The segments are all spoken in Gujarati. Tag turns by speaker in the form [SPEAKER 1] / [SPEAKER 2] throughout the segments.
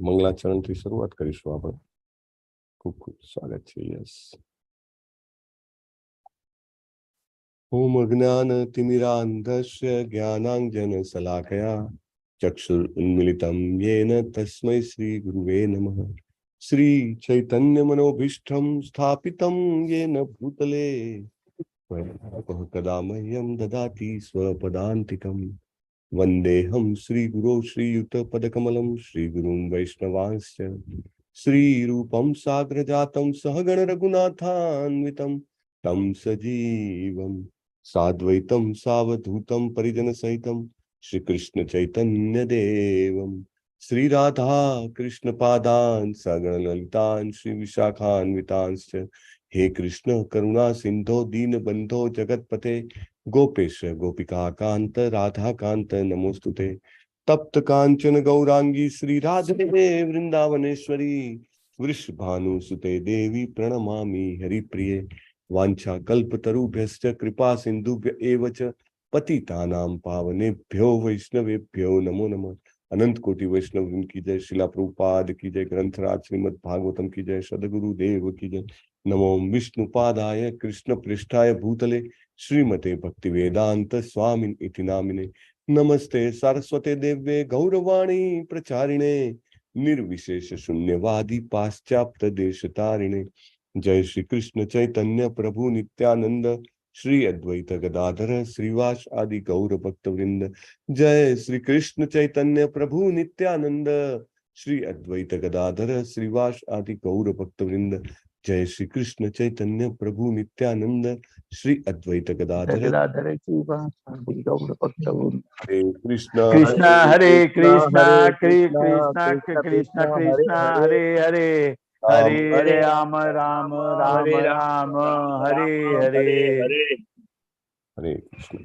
[SPEAKER 1] મંગલાચરણથી શરૂઆત કરીશું આપણે. ખૂબ ખૂબ સ્વાગત છે. યસ. ઓમ અજ્ઞાનતિમિરાન્ધસ્ય જ્ઞાનાંજનશલાકયા ચક્ષુરુન્મિલિतं येन तस्मै श्रीगुरुवे नमः. श्रीचैतन्यमनोभीष्टं स्थापितं येन भूतले कदा मह्यं ददाति स्वपदान्तिकम्. वन्देऽहं श्रीगुरो श्रीयुतपदकमलं श्रीगुरुं वैष्णवांश्च श्रीरूपं साग्रजातं सहगण रघुनाथान्वितं तं सजीवं साद्वैतं सावधूतं परिजनसहितं श्रीकृष्ण चैतन्य देवं श्रीराधा कृष्ण पादान् सगण ललितान् श्री विशाखान्वितांश्च. हे कृष्ण करुणा सिंधो दीनबंधो जगतपते गोपेश गोपिका कांत राधा कांत नमोस्तुते. तप्त कांचन गौरांगी श्री राधे वृंदावनेश्वरी वृषभानुसुते देवी प्रणमामि हरिप्रिये. वांछा कल्पतरुभ्यश्च कृपा सिंधुभ्य एव च पतितानां पावनेभ्यो वैष्णवेभ्यो नमो नमः. अनंत कोटि वैष्णव की जय. शिला प्रभुपाद की जय. ग्रंथराज श्रीमद् भागवतम की जय. सद्गुरु देव की जय. नमो विष्णुपादाय कृष्ण पृष्ठाय भूतले श्रीमते भक्ति वेदांत स्वामिन इति नामिने. नमस्ते सारस्वते देव्ये गौरवाणी प्रचारिणे निर्विशेष शून्यवादी पाश्चात्य देशतारिणे. जय श्री कृष्ण चैतन्य प्रभु नित्यानंद श्री अद्वैत गदाधर श्रीवास आदि गौर भक्त वृंद. जय श्री कृष्ण चैतन्य प्रभु नित्यानंद श्री अद्वैत गदाधर श्रीवास आदि गौर भक्त वृंद. जय श्री कृष्ण चैतन्य प्रभु नित्यानंद श्री अद्वैत गदाधर
[SPEAKER 2] हरे कृष्ण हरे कृष्ण कृष्ण कृष्ण कृष्ण हरे हरे हरे राम राम राम राम हरे हरे.
[SPEAKER 1] हरे कृष्ण.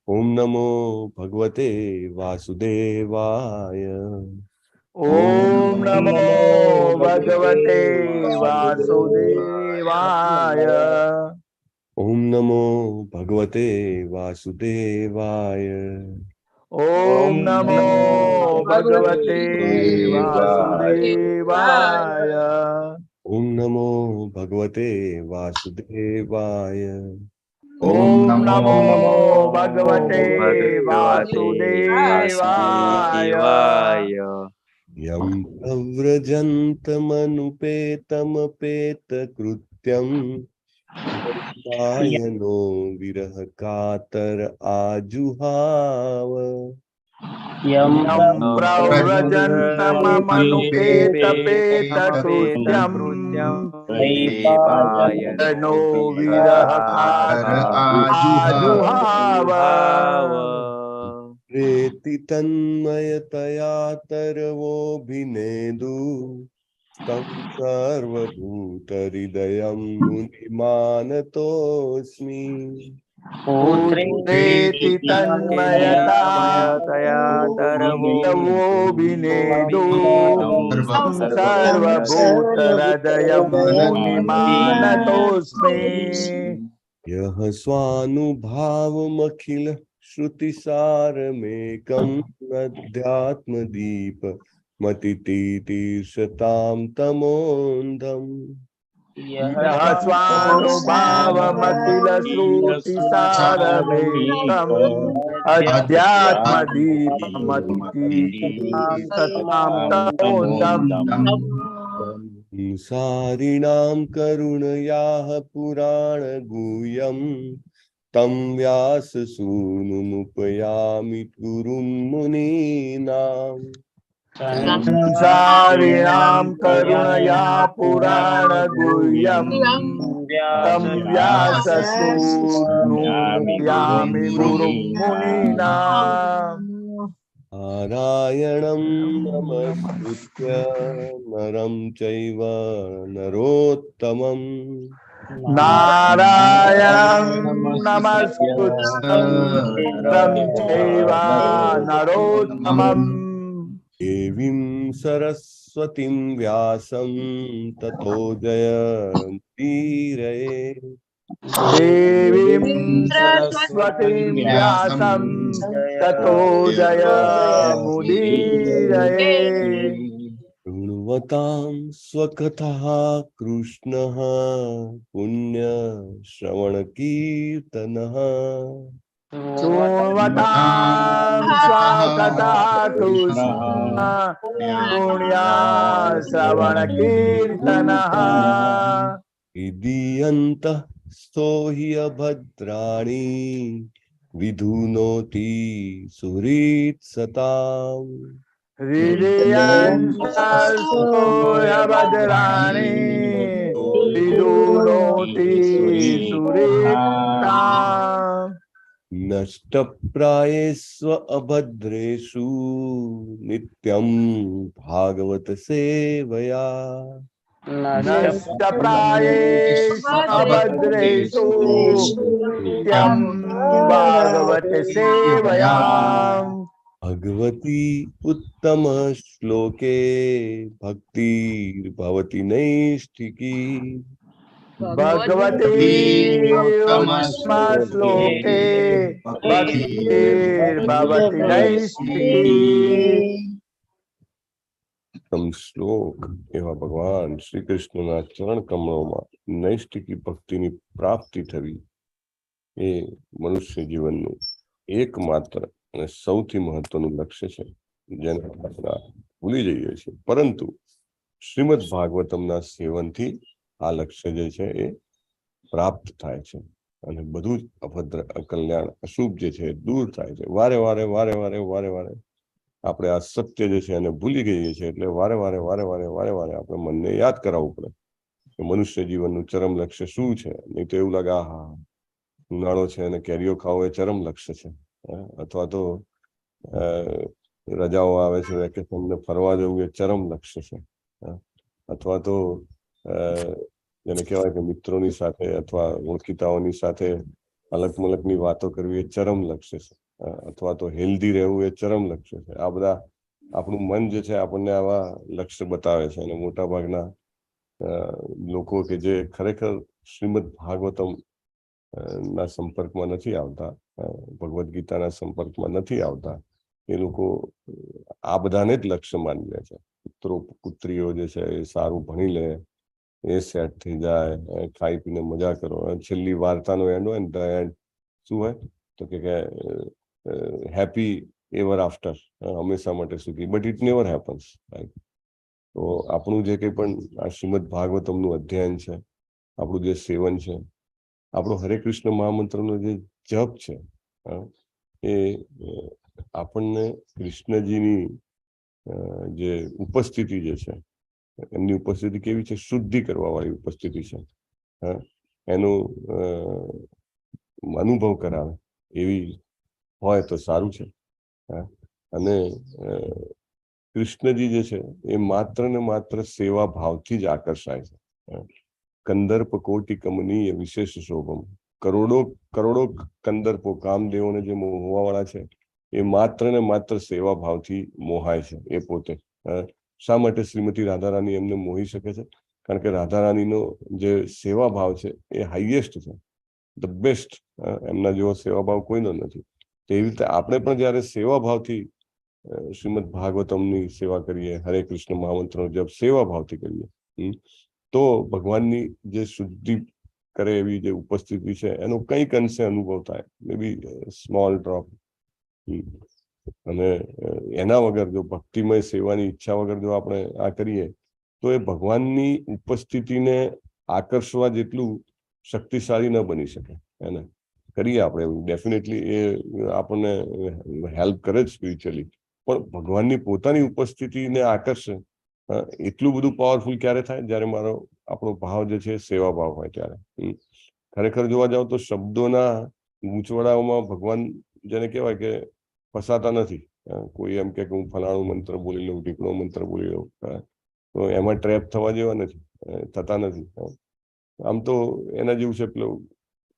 [SPEAKER 1] ओम नमो भगवते वासुदेवाय.
[SPEAKER 2] ओम नमो भगवते वासुदेवाय.
[SPEAKER 1] ओम नमो भगवते वासुदेवाय.
[SPEAKER 2] ओम नमो भगवते वासुदेवाय.
[SPEAKER 1] ओम नमो भगवते वासुदेवाय.
[SPEAKER 2] ओम नमो भगवते वासुदेवाय.
[SPEAKER 1] यं प्रव्रजन्तमनुपेतमपेतकृत्यं कायनो विरह कातर आजुहाव.
[SPEAKER 2] यं प्रव्रजन्तमनुपेतपेतकृत्यं कायनो विरह कातर आजुहाव.
[SPEAKER 1] प्रेति तन्मयतया तरवोऽभिनेदु तं सर्वभूतहृदयं मुनिमानतोऽस्मि.
[SPEAKER 2] पुत्रेति तन्मयता तरवोऽभिनेदु सर्वभूतहृदयं मुनिमानतोऽस्मि.
[SPEAKER 1] यः स्वानुभावमखिल श्रुतिसारमेकं अध्यात्मदीप मतितीतीर्षतां तमोन्धम्.
[SPEAKER 2] यः स्वानुभावमखिल श्रुतिसारमेकम् अध्यात्मदीपमतीतीर्षतां तमोन्धम्.
[SPEAKER 1] संसारिणां करुणयाः पुराणगुह्यं तं व्याससूनुमुपयामि गुरुं मुनीनाम्.
[SPEAKER 2] संसारिणां करुणया पुराणगुह्यं तं व्याससूनुमुपयामि गुरुं मुनीनाम्.
[SPEAKER 1] नारायणं नमस्कृत्य नरं चैव नरोत्तमं.
[SPEAKER 2] नारायणं नमस्कृत्य नरं चैव नरोत्तमम्.
[SPEAKER 1] देवीं सरस्वतीं व्यासं ततो जयमुदीरये.
[SPEAKER 2] देवीं सरस्वतीं व्यासं ततो जयमुदीरये.
[SPEAKER 1] श्रुण्वतां स्वकथः कृष्णः पुण्य श्रवण कीर्तनः
[SPEAKER 2] शृण्वतां स्वकथा कृष्ण पुण्या श्रवण कीर्तनः
[SPEAKER 1] इदीयन्तः स्तोहि अभद्राणि विधुनोति सुहृत्सताम्
[SPEAKER 2] हृदयभद्राणि विदुनोति सुरेताम्
[SPEAKER 1] नष्टप्रायेष्व अभद्रेषु नित्यं भागवत सेवया
[SPEAKER 2] नष्टप्रायेषु अभद्रेषु नित्यं भागवत सेवयाम्
[SPEAKER 1] भगवती उत्तम श्लोके भक्तिर्भवति नैष्ठिकी
[SPEAKER 2] भगवती उत्तम श्लोके भक्तिर्भवति नैष्ठिकी
[SPEAKER 1] उत्तम श्लोक एवा भगवान श्री कृष्णના ચરણ કમળોમાં નૈષ્ઠિકી ભક્તિની પ્રાપ્તિ થવી એ મનુષ્ય જીવનનું એકમાત્ર અને સૌથી મહત્વનું લક્ષ્ય છે, જેને આપણે ભૂલી જઈએ છીએ. પરંતુ શ્રીમદ ભાગવતમના સેવનથી આ લક્ષ્ય જે છે એ પ્રાપ્ત થાય છે અને બધું જ અભદ્ર અકલ્યાણ અશુભ જે છે દૂર થાય છે. વારે વારે આપણે આ સત્ય જે છે એને ભૂલી ગઈએ છીએ, એટલે વારે વારે આપણે મનને યાદ કરાવવું પડે કે મનુષ્ય જીવનનું ચરમ લક્ષ્ય શું છે. નહીં તો એવું લાગે હા ઉનાળો છે અને કેરીઓ ખાવો એ ચરમ લક્ષ્ય છે, અથવા તો રજાઓ આવે છે વેકેશનને ફરવા જવું એ ચરમ લક્ષ્ય છે, અથવા તો જેને કહેવાય કે મિત્રોની સાથે અથવા ઓળખીતાઓની સાથે અલગ મલકની વાતો કરવી એ ચરમ લક્ષ્ય છે, અથવા તો હેલ્ધી રહેવું એ ચરમ લક્ષ્ય છે. આ બધા આપણું મન જે છે આપણને આવા લક્ષ્ય બતાવે છે. અને મોટા ભાગના લોકો કે જે ખરેખર શ્રીમદ ભાગવતમ ના સંપર્કમાં નથી આવતા, ભગવદ્ ગીતાના સંપર્કમાં નથી આવતા, એ લોકો આ બધાને જ લક્ષ્ય માની લે છે. પુત્રો પુત્રીઓ જે છે એ સારું ભણી લે, એ સેટ થઈ જાય, ખાઈ પીને મજા કરો. છેલ્લી વાર્તાનો એન્ડ હોય ને એન્ડ શું હોય તો કે હેપી એવર આફ્ટર, હંમેશા માટે સુખી. But it never happens, right? તો આપણું જે કંઈ પણ આ શ્રીમદ ભાગવતમનું અધ્યયન છે, આપણું જે સેવન છે, આપણો હરે કૃષ્ણ મહામંત્રનો જે જપ છે, એ આપણને કૃષ્ણજીની જે ઉપસ્થિતિ જે છે, એમની ઉપસ્થિતિ કેવી છે? શુદ્ધિ કરવા વાળી ઉપસ્થિતિ છે. એનો અનુભવ કરાવે એવી હોય તો સારું છે. અને કૃષ્ણજી જે છે એ માત્ર ને માત્ર સેવા ભાવથી જ આકર્ષાય છે. કંદર્પ કોટી કમનીય વિશેષ શોભમ. કરોડો કંદર્પો કામદેવોને જે મોહવા વાળા છે એ માત્ર ને માત્ર સેવા ભાવથી મોહાય છે એ પોતે. શા માટે શ્રીમતી રાધારાણી એમને મોહી શકે છે? કારણ કે રાધારાણીનો જે સેવા ભાવ છે એ હાઈએસ્ટ છે, ધ બેસ્ટ. એમના જેવો સેવા ભાવ કોઈનો નથી. તેવી રીતે આપણે પણ જયારે સેવા ભાવથી શ્રીમદ ભાગવતમની સેવા કરીએ, હરે કૃષ્ણ મહામંત્રનો જપ સેવા ભાવથી કરીએ, તો ભગવાનની જે શુદ્ધિ કરે એવી જે ઉપસ્થિતિ છે એનો કંઈક અંશે અનુભવ થાય, મે બી સ્મોલ ડ્રોપ. અને એના વગર જો ભક્તિમય સેવાની ઈચ્છા વગર જો આપણે આ કરીએ તો એ ભગવાનની ઉપસ્થિતિને આકર્ષવા જેટલું શક્તિશાળી ન બની શકે. એને કરીએ આપણે ડેફિનેટલી એ આપણને હેલ્પ કરે જ સ્પિરિચ્યુઅલી, પણ ભગવાનની પોતાની ઉપસ્થિતિને આકર્ષે એટલું બધું પાવરફુલ ક્યારે થાય? જ્યારે આપણો ભાવ જે છે સેવા ભાવ હોય ત્યારે. ખરેખર જોવા જાવ તો શબ્દોના ગૂંચવડાઓમાં ભગવાન જેને કહેવાય કે ફસાતા નથી. કોઈ એમ કે હું ફલાણું મંત્ર બોલી લઉં, ઢીકણો મંત્ર બોલી લઉં, તો એમાં ટ્રેપ થવા જેવા નથી, થતા નથી. આમ તો એના જેવું છે પેલું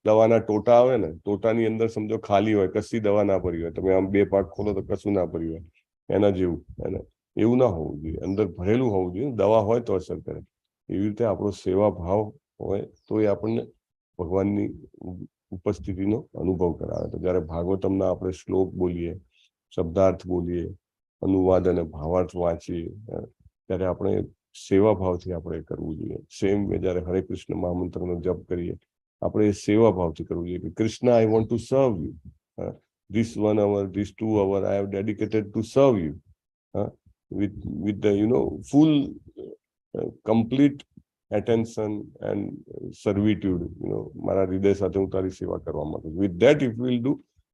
[SPEAKER 1] દવાના ટોટા આવે ને, ટોટાની અંદર સમજો ખાલી હોય, કશી દવા ના ભરી હોય, તમે આમ બે પાક ખોલો તો કશું ના ભર્યું હોય, એના જેવું. એવું ના હોવું જોઈએ, અંદર ભરેલું હોવું જોઈએ. દવા હોય તો અસર કરે. એવી રીતે આપણો સેવા ભાવ હોય તો એ આપણને ભગવાનની ઉપસ્થિતિનો અનુભવ કરાવે. તો જ્યારે ભાગવતમના આપણે શ્લોક બોલીએ, શબ્દાર્થ બોલીએ, અનુવાદ અને ભાવાર્થ વાંચીએ, ત્યારે આપણે સેવા ભાવથી આપણે કરવું જોઈએ. સેમ જ્યારે હરે કૃષ્ણ મહામંત્રનો જપ કરીએ આપણે સેવા ભાવથી કરવું જોઈએ કે કૃષ્ણ આઈ વોન્ટ ટુ સર્વ you, this 1 hour, this 2 hour I have dedicated to serve you, with the full complete attention and servitude. મારા હૃદય સાથે હું તારી સેવા કરવા માંગુ છું. With that if we'll do,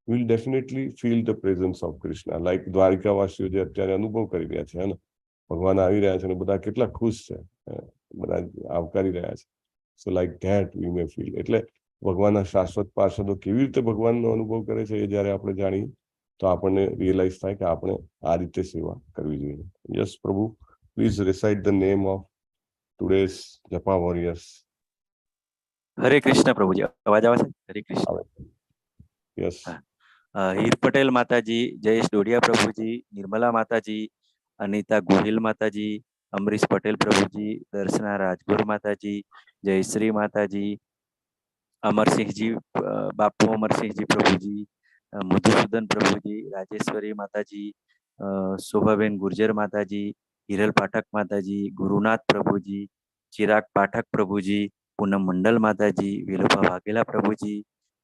[SPEAKER 1] we'll definitely feel the presence of Krishna. Like દ્વારિકાવાસીઓ જે અત્યારે અનુભવ કરી રહ્યા છે, ભગવાન આવી રહ્યા છે અને બધા કેટલા ખુશ છે, બધા આવકારી રહ્યા છે. So like that we may feel. એટલે ભગવાનના શાશ્વત પાર્ષદો કેવી રીતે ભગવાનનો અનુભવ કરે છે એ જ્યારે આપણે જાણીએ તો આપણને રિયલાઇઝ થાય કે આપણે આ રીતે સેવા કરવી જોઈએ. Yes prabhu, please recite the name of today's japa warriors.
[SPEAKER 3] Hare Krishna પ્રભુજી, અવાજ આવે છે? હરે કૃષ્ણ.
[SPEAKER 1] યસ.
[SPEAKER 3] હીર પટેલ માતાજી, જયેશ ડોડિયા પ્રભુજી, નિર્મલા માતાજી, અનિતા ગોહિલ માતાજી, અમરીશ પટેલ પ્રભુજી, દર્શના રાજગુર માતાજી, જયશ્રી માતાજી, અમરસિંહજી બાપુ, અમરસિંહજી પ્રભુજી, મધુસૂદન પ્રભુજી, રાજેશ્વરી માતાજી, શોભાબેન ગુર્જર માતાજી, હિરલ પાઠક માતાજી, ગુરુનાથ પ્રભુજી, ચિરાગ પાઠક પ્રભુજી, પૂનમ મંડલ માતાજી, વેલુભા વાઘેલા પ્રભુજી,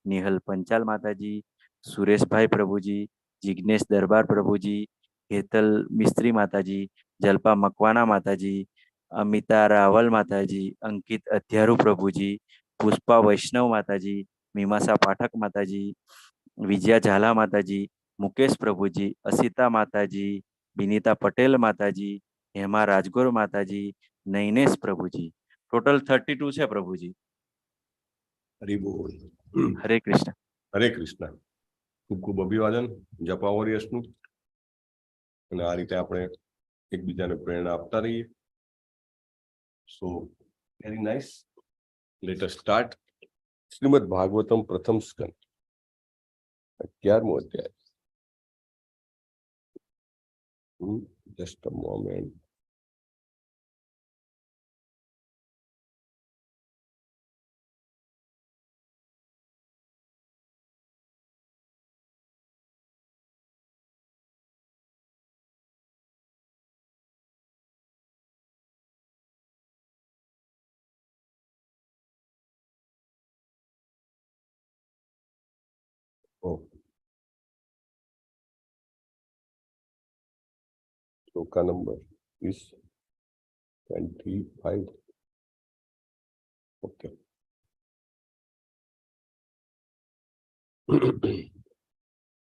[SPEAKER 3] નિહલ પંચાલ માતાજી, સુરેશભાઈ પ્રભુજી, જિગ્નેશ દરબાર પ્રભુજી, હેતલ મિસ્ત્રી માતાજી, જલ્પા મકવાના માતાજી, અમિતા રાવલ માતાજી, અંકિત અધ્યારુ પ્રભુજી, પુષ્પા વૈષ્ણવ માતાજી, મીમાસા પાઠક માતાજી, વિજયા ઝાલા માતાજી, મુકેશ પ્રભુજી, અસિતા માતાજી, બિનિતા પટેલ માતાજી, હેમા રાજગોર માતાજી, નૈનેશ પ્રભુજી. ટોટલ 32 છે પ્રભુજી.
[SPEAKER 1] હરિ બોલ.
[SPEAKER 3] હરે કૃષ્ણ.
[SPEAKER 1] હરે કૃષ્ણ. ખૂબ ખૂબ અભિવાદન જપા વોરિયર્સનું. અને આ રીતે આપણે એકબીજાને પ્રેરણા આપતા રહીએ. સો very nice. Let us start. Shrimad Bhagavatam પ્રથમ સ્કંદ 11મો અધ્યાય. Just a moment. Shloka number is 25. Okay.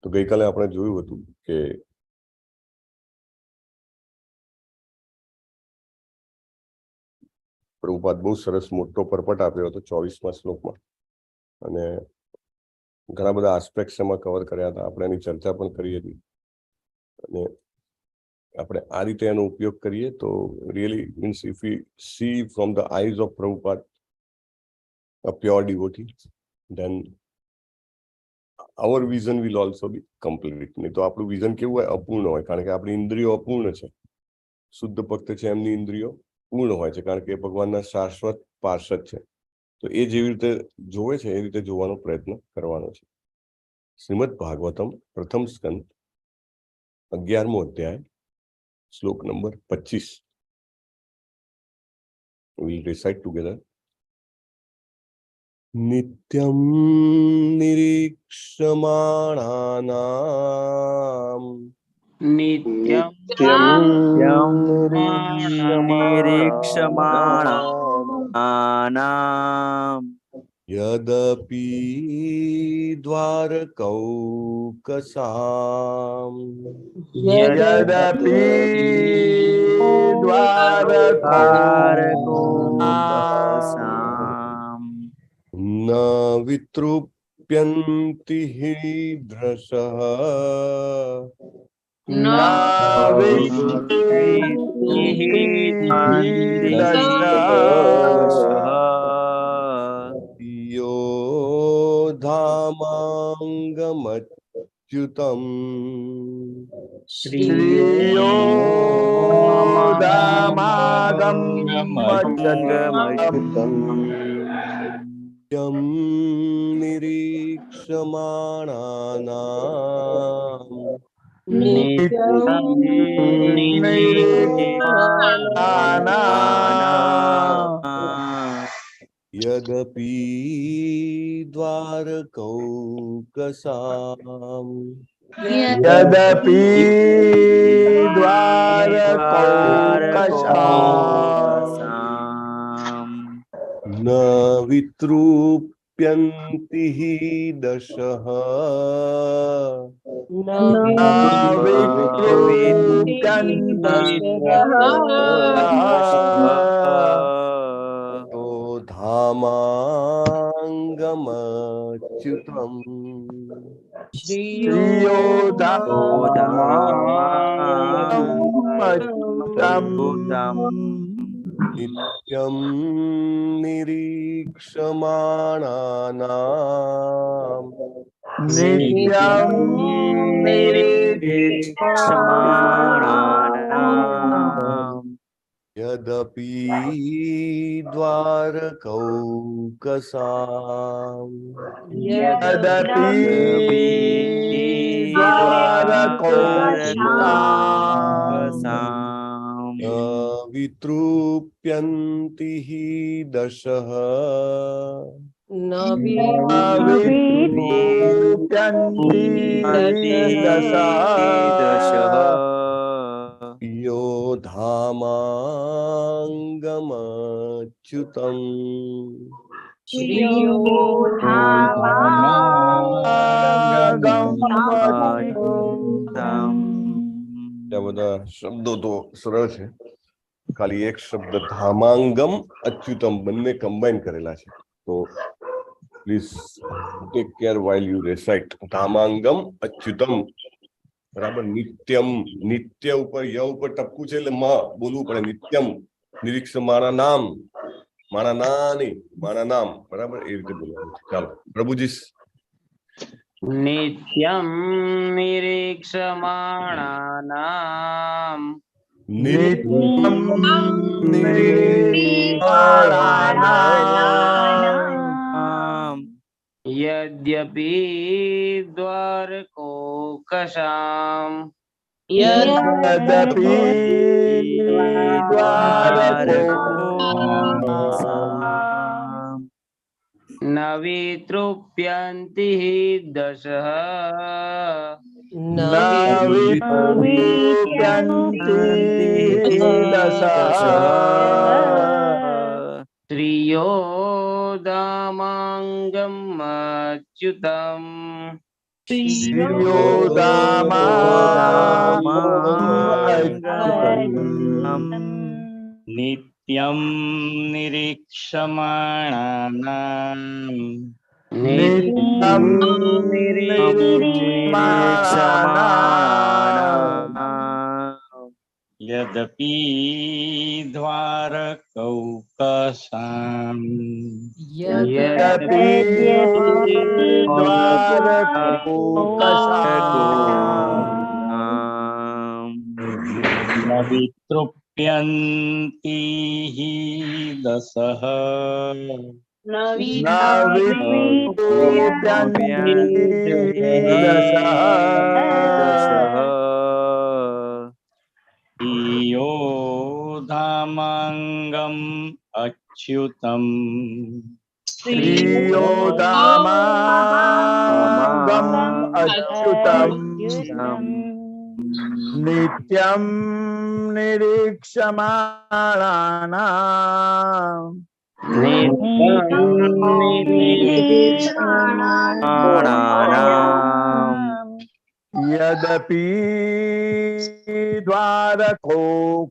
[SPEAKER 1] તો ગઈકાલે આપણે જોયું હતું કે પ્રભુપાદ બહુ સરસ મોટો પરપટ આપ્યો હતો 24મા શ્લોકમાં, અને ઘણા બધા આસ્પેક્ટ્સ એમાં કવર કર્યા હતા. આપણે એની ચર્ચા પણ કરી હતી. અને આપણે આ રીતે એનો ઉપયોગ કરીએ તો really means if V C from the eyes of Prabhupada a pure devotee, then our vision will also be complete. નહીં તો આપણું વિઝન કેવું હોય? અપૂર્ણ હોય, કારણ કે આપણી ઇન્દ્રિયો અપૂર્ણ છે. શુદ્ધ ભક્ત છે એમની ઇન્દ્રિયો પૂર્ણ હોય છે, કારણ કે એ ભગવાનના શાશ્વત પાર્ષદ છે. તો એ જેવી રીતે જોવે છે એ રીતે જોવાનો પ્રયત્ન કરવાનો છે. શ્રીમદ ભાગવતમ પ્રથમ સ્કંદ 11મો અધ્યાય શ્લોક નંબર 25. we'll recite together. નિત્યમ નિરીક્ષમાણાનામ
[SPEAKER 3] નિરીક્ષમાણાનામ
[SPEAKER 1] યદપિ દ્વારકૌકસામ
[SPEAKER 2] યદપિ દ્વારકોકસામ
[SPEAKER 1] ન વિતૃપ્યન્તિ હિદ્રશઃ
[SPEAKER 2] ન
[SPEAKER 1] યો ધામાંગમચ્યુતમ
[SPEAKER 2] શ્રીયો ધામાગમચ્યુતમ
[SPEAKER 1] યમ નિરીક્ષમાણાનામ
[SPEAKER 2] नित्यं निरीक्षमाणानाम्
[SPEAKER 1] यदपि द्वारकौकसाम्
[SPEAKER 2] यदपि द्वारकौकसाम्
[SPEAKER 1] न वितृप्यन्ति हि दशः
[SPEAKER 2] न वितृप्यन्ति
[SPEAKER 1] तो धामाङ्गमच्युतम्
[SPEAKER 2] श्रियोदामाच्युतम्
[SPEAKER 1] नित्यं निरीक्षमाणानाम्
[SPEAKER 2] नित्यं निरीक्षमाणानाम्
[SPEAKER 1] यदपि द्वारकौकसाम्
[SPEAKER 2] यदपि द्वारकौकसाम्
[SPEAKER 1] न वितृप्यन्ति हि दशः
[SPEAKER 2] वितृप्यन्ति दशः
[SPEAKER 1] यो धामाङ्गमच्युतम् આ બધા શબ્દો તો સરળ છે, ખાલી એક શબ્દ ધામાંગમ અચ્યુતમ બંને કમ્બાઈન કરેલા છે. તો please take care while you recite ધામાંગમ અચ્યુતમ. બરાબર. નિત્યમ, નિત્ય ઉપર ય ઉપર ટપકું છે એટલે મ બોલવું પડે. નિત્યમ નિરીક્ષ મારા નામ, મારા ના નહીં મારા નામ. બરાબર એ રીતે બોલવાનું છે. ચાલો પ્રભુજી.
[SPEAKER 2] નિત્યમ નિરીક્ષમાણાનામ
[SPEAKER 1] નિત્યમ નિરીક્ષમાણાનામ
[SPEAKER 2] યદ્યપિ દ્વારકોકશામ ન વિતૃપ્યન્તિ દશઃ શ્રીયો દામાંગમ અચ્યુતમ નિત્યમ નિરીક્ષમાણાનામ નિત્યમ નિરીક્ષમાણાનામ યદપિ દ્વારકૌકસામ યદપિ દ્વારકૌકસામ ન વિતૃપ્યન્તિ हि દશઃ ન વિતૃપ્યન્તિ દશઃ યો ધામાંગમ અચ્યુતમ શ્રીયો ધામાંગમ અચ્યુતમ નિત્યમ નિરીક્ષમાણાનામ યદપિ દ્વારકોકસામ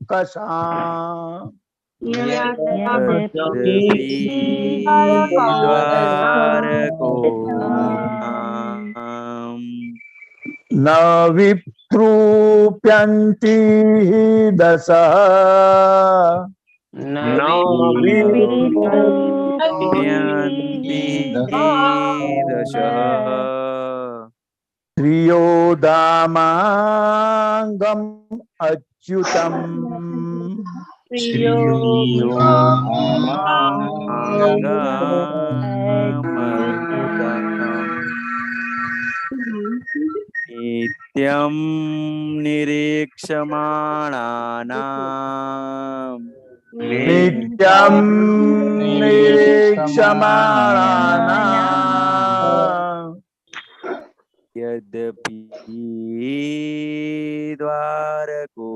[SPEAKER 2] ન વિતૃપ્યન્તિ દશઃ શ્રીયો દામાંગમ અચ્યુતમ
[SPEAKER 3] નિત્યમ निरीक्षमाणानाम्
[SPEAKER 2] नित्यं निरीक्षमाणानाम्
[SPEAKER 3] यद्यपि द्वारकोकसाम्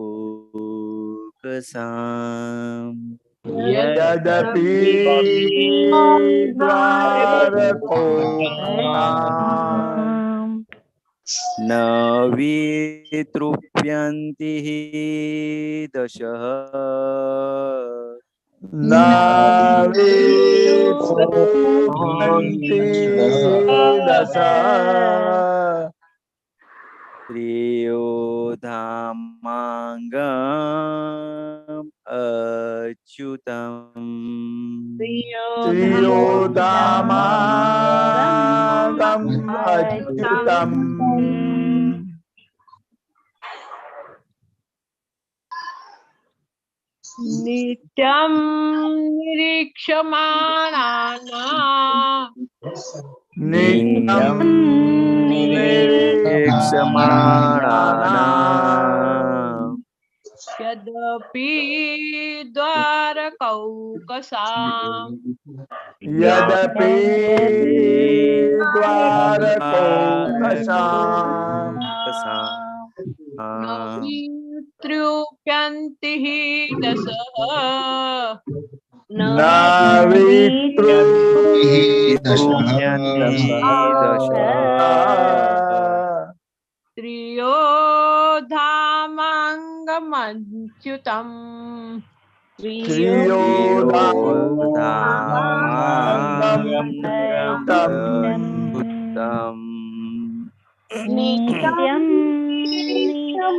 [SPEAKER 2] यद्यपि द्वारकोकसाम्
[SPEAKER 3] न वितृप्यन्ति हि दशः
[SPEAKER 2] न वितृप्यन्ति दश
[SPEAKER 3] श्रेयो धामाङ्गम् अच्युतम्
[SPEAKER 2] श्रियोदामागम् अच्युतम्
[SPEAKER 4] नित्यं निरीक्षमाणानाम्
[SPEAKER 2] नित्यं निरीक्षमाणानाम्
[SPEAKER 4] यद्यपि द्वारकौकसाम्
[SPEAKER 2] यद्यपि द्वारकोकसाम्
[SPEAKER 4] न वितृप्यन्ति हि दशः
[SPEAKER 2] न वितृप्यन्ति
[SPEAKER 4] श्रियो धामाङ्गमच्युतम्
[SPEAKER 5] नित्यं
[SPEAKER 3] निरीक्षमाणानाम्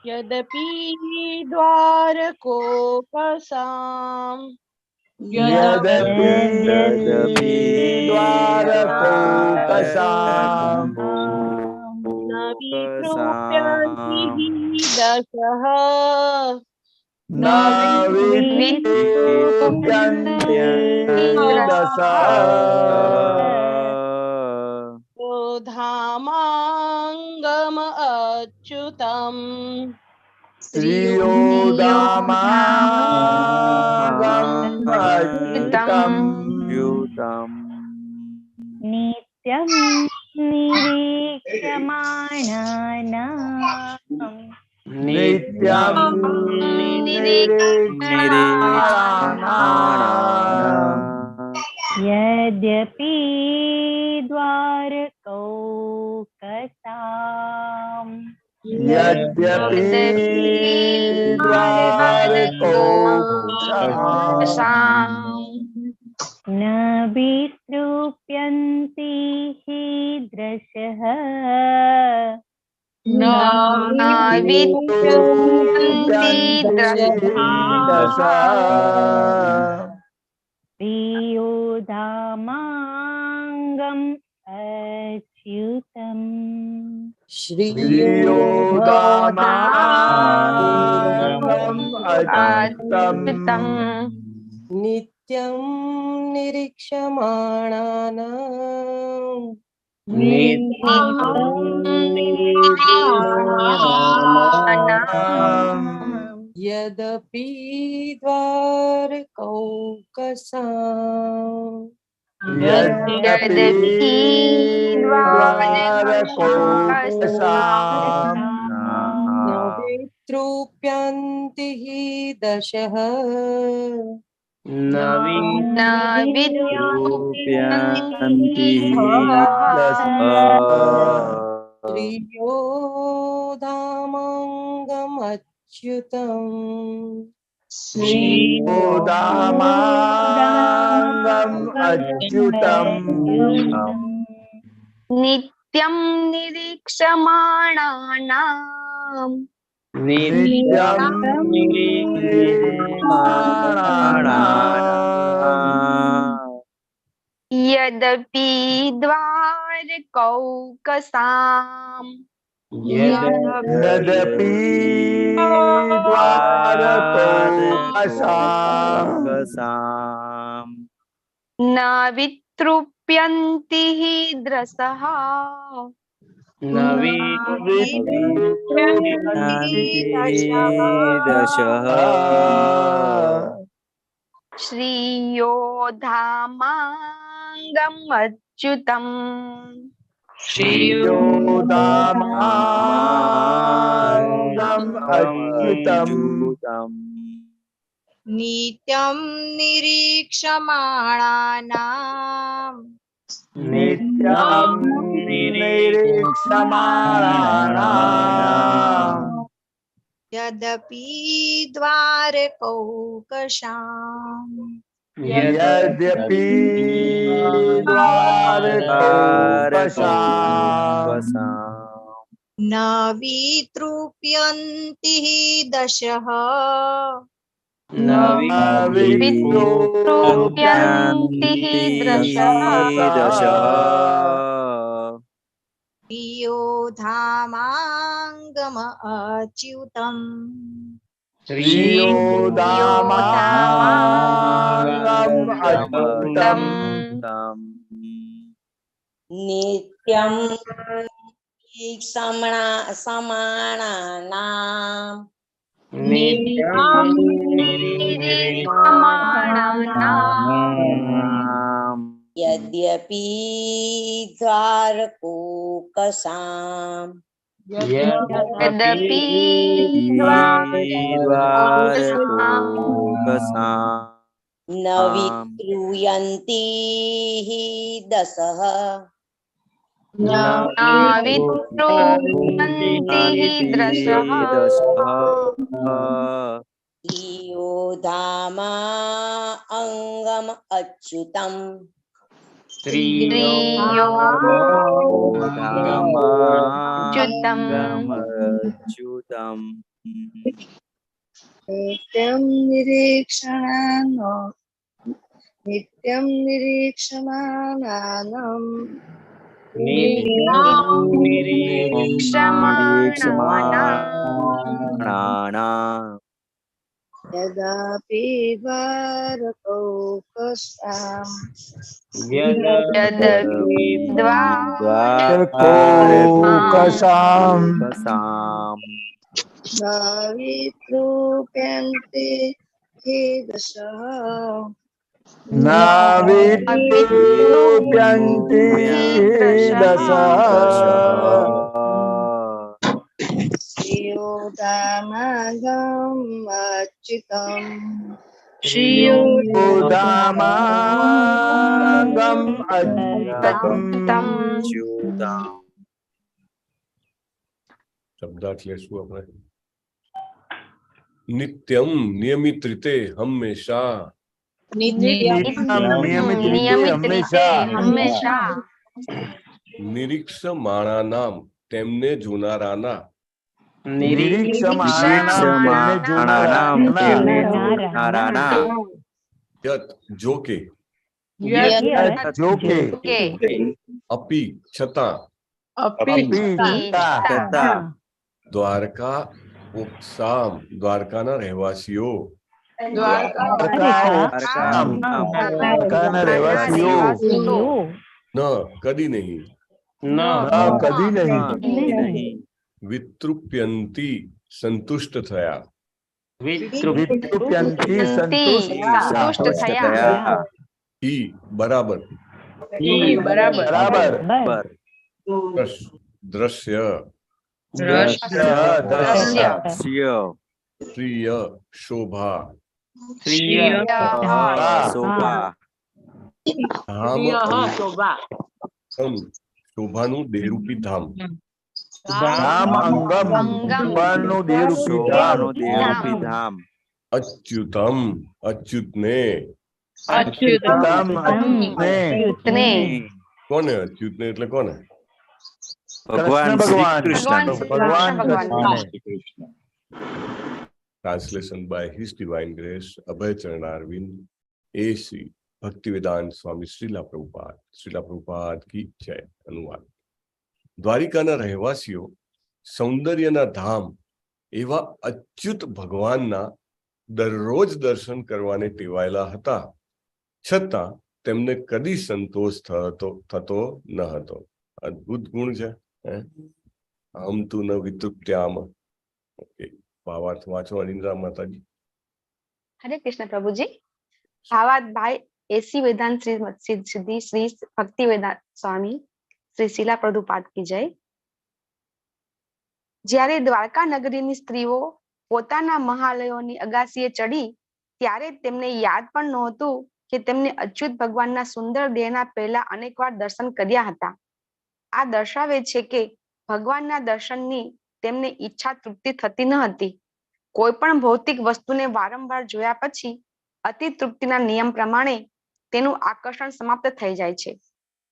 [SPEAKER 4] यद्यपि द्वारकोकसाम्
[SPEAKER 2] यद्यपि द्वारकोकसाम्
[SPEAKER 4] न वितृप्यन्ति हि दशः
[SPEAKER 2] न वितृप्यन्ति दश
[SPEAKER 4] धामाङ्गम अच्युतम्
[SPEAKER 2] श्रियोदामागम् अच्युतम्
[SPEAKER 5] नित्यं निरीक्षमाणानाम्
[SPEAKER 2] नित्यं निरीक्षमाणानाम्
[SPEAKER 5] यद्यपि द्वारकौकसाम्
[SPEAKER 2] यद्यपि द्वारकोकसाम्
[SPEAKER 5] न वितृप्यन्ति हि दृशः
[SPEAKER 4] न
[SPEAKER 2] वितृप्यन्ति दश
[SPEAKER 5] प्रियो धामाङ्गम् अच्युतम्
[SPEAKER 2] श्रियोदामागम् अच्युतम्
[SPEAKER 6] नित्यं निरीक्षमाणानाम् यद्यपि द्वारकौकसाम्
[SPEAKER 2] यद्यपि द्वारकोकसाम्
[SPEAKER 6] न वितृप्यन्ति हि दशः
[SPEAKER 3] न वितृप्यन्ति
[SPEAKER 6] श्रियो धामाङ्गमच्युतम्
[SPEAKER 2] श्रियोदामागम् अच्युतम्
[SPEAKER 7] नित्यं निरीक्षमाणानाम्
[SPEAKER 2] नित्यं निरीक्षमाणानाम्
[SPEAKER 7] यद्यपि द्वारकौकसाम्
[SPEAKER 2] यद्यपि द्वारकोपशाम्
[SPEAKER 3] द्वारकोपशाम्
[SPEAKER 7] न वितृप्यन्ति हि द्रसः
[SPEAKER 3] दशः
[SPEAKER 7] श्रियो धामाङ्गम् अच्युतम्
[SPEAKER 2] श्रियोदामाङ्गम् अच्युतम्
[SPEAKER 6] नित्यं निरीक्षमाणानाम्
[SPEAKER 2] नित्यं निरीक्षमाणानाम्
[SPEAKER 6] यद्यपि द्वारकौकशाम्
[SPEAKER 2] यद्यपि द्वारकोपशाम्
[SPEAKER 6] न वितृप्यन्ति हि दशः
[SPEAKER 2] न
[SPEAKER 7] वितृप्यन्ति हि द्रसः
[SPEAKER 3] दशः
[SPEAKER 6] प्रियो धामाङ्गम अच्युतम्
[SPEAKER 2] श्रियोदामाङ्गम् अच्युतम्
[SPEAKER 8] नित्यं समानानाम् यद्यपि द्वारकोपशाम्
[SPEAKER 7] यद्यपि
[SPEAKER 8] न वितृयन्ति हि दशः
[SPEAKER 7] वितृप्यन्ति हि द्रसः
[SPEAKER 8] श्रियोधामा अङ्गम् अच्युतम्
[SPEAKER 3] अच्युतम्
[SPEAKER 6] नित्यं निरीक्षमाणानाम् यदापि द्वारकोपशाम्
[SPEAKER 2] द्वारकोपशाम्
[SPEAKER 6] न वितृप्यन्ति हि दशः
[SPEAKER 2] न वितृप्यन्ति दशः
[SPEAKER 6] श्रियोदामाङ्गम् अच्युतम्
[SPEAKER 2] श्रियोदामाङ्गम् अच्युतम्
[SPEAKER 1] શબ્દાર્થ લેશું આપણે. નિત્યમ નિયમિત રીતે હંમેશા
[SPEAKER 2] નિત્યમ નિયમિત રીતે હંમેશા
[SPEAKER 1] નિરીક્ષમાણાનામ તેમને જોનારાના યત જોકે અપી છતાં દ્વારકા ઉપસામ દ્વારકાના રહેવાસીઓ ન કદી નહીં વિતૃપ્યંતી સંતુષ્ટ થયા ઈ બરાબર દ્રશ્ય પ્રિય શોભા ધામ શોભાનું દેહરૂપી ધામ અચ્યુતમ અચ્યુતને કોને અચ્યુતને એટલે કોને
[SPEAKER 3] ભગવાન Shri Krishna
[SPEAKER 1] Translation by His Divine Grace, Abhay Charanarvind, A.C. Bhaktivedanta Swami Srila Prabhupada. Srila Prabhupada ki jai. અનુવાદ. દ્વારિકાના રહેવાસીઓ સૌંદર્યના ધામ એવા અચ્યુત ભગવાનના દરરોજ દર્શન કરવાને ટેવાયેલા હતા, છતાં તેમને કદી સંતોષ થતો ન હતો. અદ્ભુત ગુણ છે. હમ તું ન વિતૃપ્ત્યામ. ઓકે, ભાવાર્થ વાંચો અનિન્દ્રા માતાજી.
[SPEAKER 7] હરે કૃષ્ણ પ્રભુજી. ભાવાર્થ ભાઈ એસી વેદાંત શ્રી સિદ્ધિ શ્રી ભક્તિ વેદાંત સ્વામી શ્રી શીલા પ્રભુપાદ કી જય. જ્યારે દ્વારકા નગરીની સ્ત્રીઓ પોતાના મહાલયોની અગાસીએ ચડી ત્યારે તેમને યાદ પણ નહોતું કે તેમને અચ્યુત ભગવાનના સુંદર દેહના પહેલા અનેકવાર દર્શન કર્યા હતા. આ દર્શાવે છે કે ભગવાનના દર્શનની તેમને ઈચ્છા તૃપ્તિ થતી ન હતી. કોઈ પણ ભૌતિક વસ્તુને વારંવાર જોયા પછી અતિ તૃપ્તિના નિયમ પ્રમાણે તેનું આકર્ષણ સમાપ્ત થઈ જાય છે.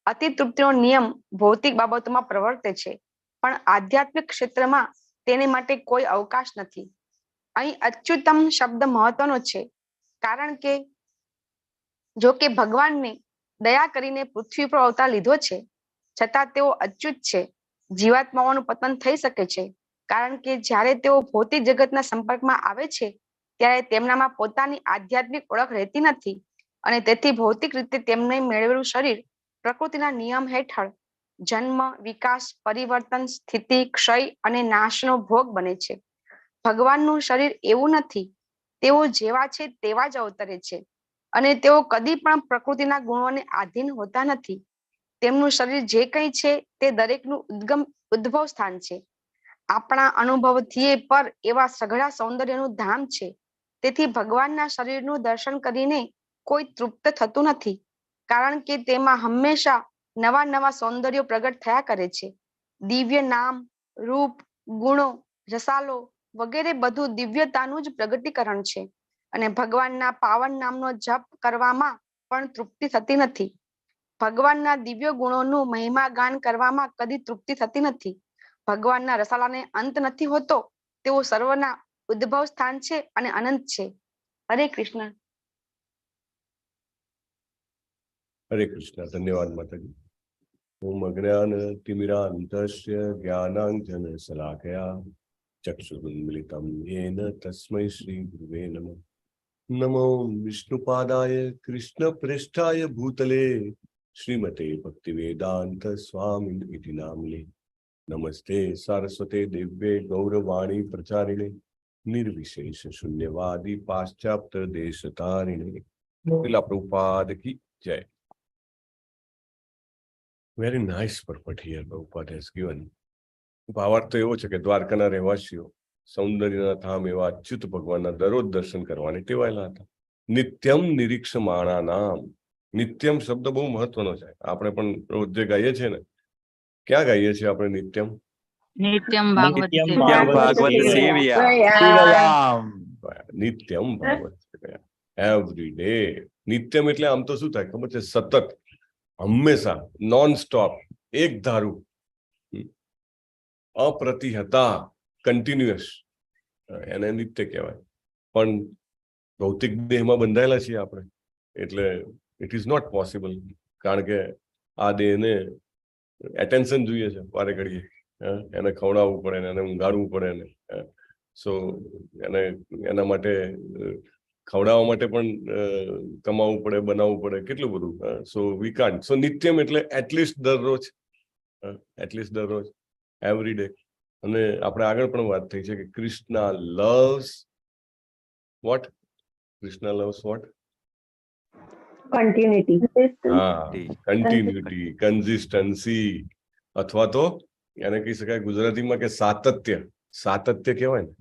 [SPEAKER 7] અતિ તૃપ્તિનો નિયમ ભૌતિક બાબતોમાં પ્રવર્તે છે, પણ આધ્યાત્મિક ક્ષેત્રમાં તેને માટે કોઈ અવકાશ નથી. અહીં અચ્યુતમ શબ્દ મહત્વનો છે, કારણ કે જો કે ભગવાનને દયા કરીને પૃથ્વી પર અવતાર લીધો છે, છતાં તેઓ અચ્યુત છે. જીવાત્માઓનું પતન થઈ શકે છે, કારણ કે જ્યારે તેઓ ભૌતિક જગતના સંપર્કમાં આવે છે ત્યારે તેમનામાં પોતાની આધ્યાત્મિક ઓળખ રહેતી નથી, અને તેથી ભૌતિક રીતે તેમને મેળવેલું શરીર પ્રકૃતિના નિયમ હેઠળ જન્મ, વિકાસ, પરિવર્તન, સ્થિતિ, ક્ષય અને નાશનો ભોગ બને છે. ભગવાનનું શરીર એવું નથી. તેઓ જેવા છે તેવા જ અવતરે છે, અને તેઓ કદી પણ પ્રકૃતિના ગુણોને આધીન હોતા નથી. તેમનું શરીર જે કંઈ છે તે દરેકનું ઉદ્ભવ સ્થાન છે. આપણા અનુભવથી પર એવા સઘળા સૌંદર્યનું ધામ છે. તેથી ભગવાનના શરીરનું દર્શન કરીને કોઈ તૃપ્ત થતું નથી, કારણ કે તેમાં હંમેશા નવા નવા સૌંદર્યો પ્રગટ થયા કરે છે. દિવ્ય નામ, રૂપ, ગુણો, રસાલો વગેરે બધું દિવ્યતાનું જ પ્રગટીકરણ છે, અને ભગવાનના પાવન નામનો જપ કરવામાં પણ તૃપ્તિ થતી નથી. ભગવાનના દિવ્ય ગુણોનું મહિમા ગાન કરવામાં કદી તૃપ્તિ થતી નથી. ભગવાનના રસાલાને અંત નથી હોતો. તેઓ સર્વના ઉદ્ભવ સ્થાન છે અને અનંત છે. હરે કૃષ્ણ.
[SPEAKER 1] હરે કૃષ્ણ. ધન્યવાદ માતાજી. ઓમ અજ્ઞાન તિમિરાંતસ્ય જ્ઞાનાંજન શલાકયા ચક્ષુરુન્મિલિતમ યેન તસ્મૈ શ્રી ગુરુવે નમઃ. નમો વિષ્ણુપાદાય કૃષ્ણ પ્રેષ્ઠાય ભૂતલે શ્રીમતે ભક્તિવેદાંત સ્વામી ઇતિ નામ્ને. નમસ્તે સારસ્વતે દિવ્યે ગૌરવાણી પ્રચારિણે નિર્વિશેષ શૂન્યવાદી પાશ્ચાત્ય દેશતારિણે. શ્રીલા પ્રભુપાદ કી જય. Very nice purport here Prabhupada has given. ભાવાર્થ તો એવો છે કે દ્વારકાના રહેવાસીઓ સૌંદર્યના ધામ એવા અચ્યુત ભગવાનના દરરોજ દર્શન કરવાની ટેવાયેલા હતા. નિત્યમ નિરીક્ષમાણા નામ. નિત્યમ શબ્દ બહુ મહત્વનો છે. આપણે પણ રોજ જે ગાઈએ છીએ ને, ક્યાં ગાઈએ છીએ આપણે નિત્યમ?
[SPEAKER 2] નિત્યમ
[SPEAKER 3] ભાગવત
[SPEAKER 1] નિત્યમ ભાગવત એવરી ડે. નિત્યમ એટલે આમ તો શું થાય ખબર છે? સતત, હંમેશા, નોન સ્ટોપ, એક ધારું, અપ્રતિહતા, કન્ટિન્યુઅસ, એને નિત્ય કહેવાય. પણ ભૌતિક દેહમાં બંધાયેલા છીએ આપણે, એટલે ઇટ ઇઝ નોટ પોસિબલ. કારણ કે આ દેહને એટેન્શન જોઈએ છે વારે ઘડીએ. એને ખવડાવવું પડે ને, એને ઊંઘાડવું પડે ને. સો એના માટે ખવડાવવા માટે પણ કમાવવું પડે, બનાવવું પડે, કેટલું બધું. સો વી કાન્ટ. સો નિત્યમ એટલે એટલીસ્ટ દરરોજ, એટલીસ્ટ દરરોજ, એવરી ડે. અને આપણે આગળ પણ વાત થઈ છે કે Krishna loves what? Krishna loves what?
[SPEAKER 5] Continuity.
[SPEAKER 1] હા, કન્ટિન્યુટી, કન્સિસ્ટન્સી, અથવા તો એને કહી શકાય ગુજરાતીમાં કે સાતત્ય. સાતત્ય કહેવાય ને,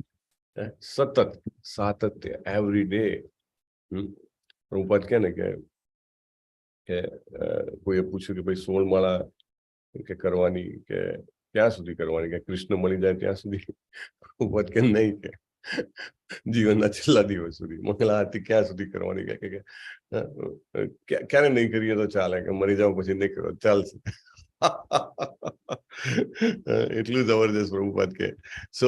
[SPEAKER 1] સતત, સાતત્ય, એવરી ડે. પ્રભુપાદ કહે ને કે કોઈએ પૂછ્યું કે ભાઈ 16 માળા કે કરવાની, કે ક્યાં સુધી કરવાની, કે કૃષ્ણ મળી જાય ત્યાં સુધી? પ્રભુપાદ કે નહીં, કે જીવનના છેલ્લા દિવસ સુધી. મંગલા આરતી ક્યાં સુધી કરવાની? કે ક્યારે નહીં કરીએ તો ચાલે, કે મરી જાવ પછી નહીં કરો ચાલશે. એટલું જબરદસ્ત પ્રભુપાદ કે. સો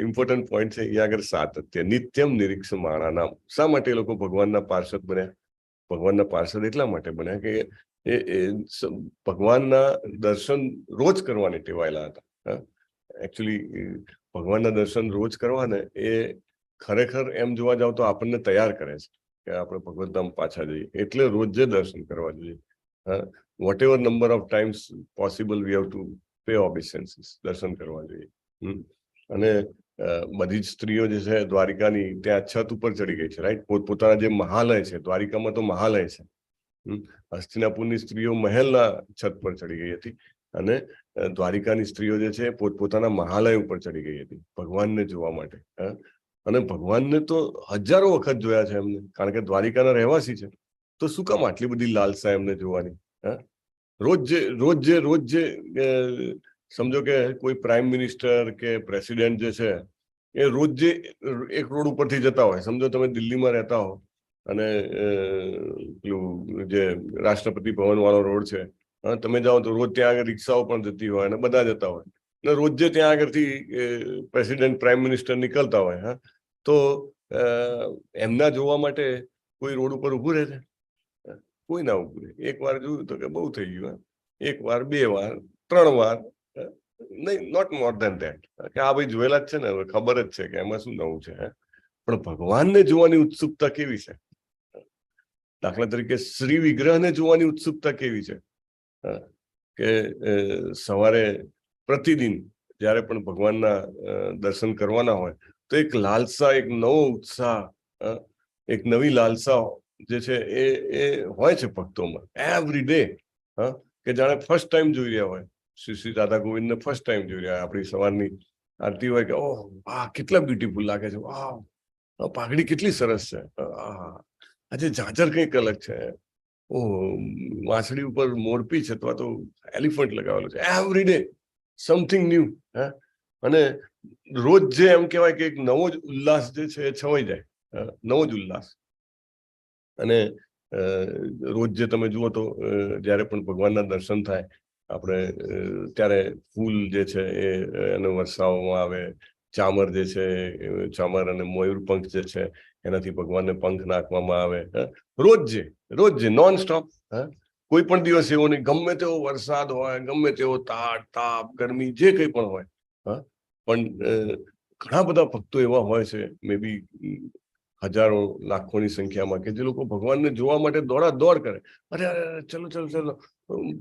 [SPEAKER 1] ઇમ્પોર્ટન્ટ પોઈન્ટ છે અહીંયા આગળ સાતત્ય. નિત્યમ નિરીક્ષમાણા નામ. શા માટે એ લોકો ભગવાનના પાર્ષદ બન્યા? ભગવાનના પાર્ષદ એટલા માટે બન્યા કે એ ભગવાનના દર્શન રોજ કરવાની ટેવાયેલા હતા. એકચ્યુઅલી ભગવાનના દર્શન રોજ કરવાને એ ખરેખર એમ જોવા જાવ તો આપણને તૈયાર કરે છે કે આપણે ભગવતધામ પાછા જઈએ, એટલે રોજે દર્શન કરવા જોઈએ. Whatever number of times possible we have to pay obeisances, દર્શન કરવા જોઈએ. અને બધી જ સ્ત્રીઓ જે છે દ્વારિકાની ત્યાં છત ઉપર ચડી ગઈ છે, રાઈટ? પોતપોતાના જે મહાલય છે, દ્વારિકામાં તો મહાલય છે, હસ્તિનાપુરની સ્ત્રીઓ મહેલના છત પર ચડી ગઈ હતી અને દ્વારિકાની સ્ત્રીઓ જે છે પોતપોતાના મહાલય ઉપર ચડી ગઈ હતી ભગવાનને જોવા માટે. અને ભગવાનને તો હજારો વખત જોયા છે એમને, કારણ કે દ્વારિકાના રહેવાસી છે. તો શું કામ આટલી બધી લાલસા એમને જોવાની? રોજ જે સમજો કે કોઈ પ્રાઇમ મિનિસ્ટર કે પ્રેસિડેન્ટ જે છે એ રોજ જે એક રોડ ઉપરથી જતા હોય, સમજો તમે દિલ્હીમાં રહેતા હો અને પેલું જે રાષ્ટ્રપતિ ભવન વાળો રોડ છે, તમે જાઓ તો રોજ ત્યાં આગળ રિક્ષાઓ પણ જતી હોય અને બધા જતા હોય, અને રોજ જે ત્યાં આગળથી પ્રેસિડેન્ટ પ્રાઇમ મિનિસ્ટર નીકળતા હોય, તો એમના જોવા માટે કોઈ રોડ ઉપર ઉભું રહે છે? કોઈ ના ઉભું રહે. એક વાર જોયું તો કે બહુ થઈ ગયું, એક વાર, બે વાર, 3 વાર, નહીં, નોટ મોર ધેન ધેટ, કે આ ભાઈ જોયેલા જ છે ને, હવે ખબર જ છે કે એમાં શું નવું છે. પણ ભગવાનને જોવાની ઉત્સુકતા કેવી છે? દાખલા તરીકે શ્રી વિગ્રહને જોવાની ઉત્સુકતા કેવી છે કે સવારે પ્રતિદિન જ્યારે પણ ભગવાનના દર્શન કરવાના હોય તો એક લાલસા, એક નવો ઉત્સાહ, એક નવી લાલસા જે છે એ હોય છે ભક્તોમાં એવરી ડે, કે જાણે ફર્સ્ટ ટાઈમ જોઈ રહ્યા હોય. શ્રી રાધા ગોવિંદને ફર્સ્ટ ટાઈમ જોઈ રહ્યા. આપણી સવારની આરતી હોય કે ઓહ વાહ કેટલા બ્યુટીફુલ લાગે છે, વાહ પાઘડી કેટલી સરસ છે, આજે ઝાંઝર કંઈક અલગ છે, ઓહ વાંસળી ઉપર મોરપીંછ અથવા તો એલિફન્ટ લગાવેલું છે. Every day something new. અને રોજ જે એમ કહેવાય કે એક નવો જ ઉલ્લાસ જે છે એ છવાઈ જાય, નવો જ ઉલ્લાસ. અને રોજ જે તમે જુઓ તો જ્યારે પણ ભગવાનના દર્શન થાય આપણે ત્યારે ફૂલ જે છે એને વરસાવવામાં આવે, ચામર જે છે, ચામર અને મયુરપંખ જે છે એનાથી ભગવાનને પંખ નાખવામાં આવે. રોજ જે નોન સ્ટોપ. કોઈ પણ દિવસ એવો નહીં, ગમે તેવો વરસાદ હોય, ગમે તેવો તાપ, ગરમી, જે કંઈ પણ હોય, પણ ઘણા બધા ભક્તો એવા હોય છે, મે બી હજારો લાખોની સંખ્યામાં, કે જે લોકો ભગવાનને જોવા માટે દોડ કરે. અરે ચલો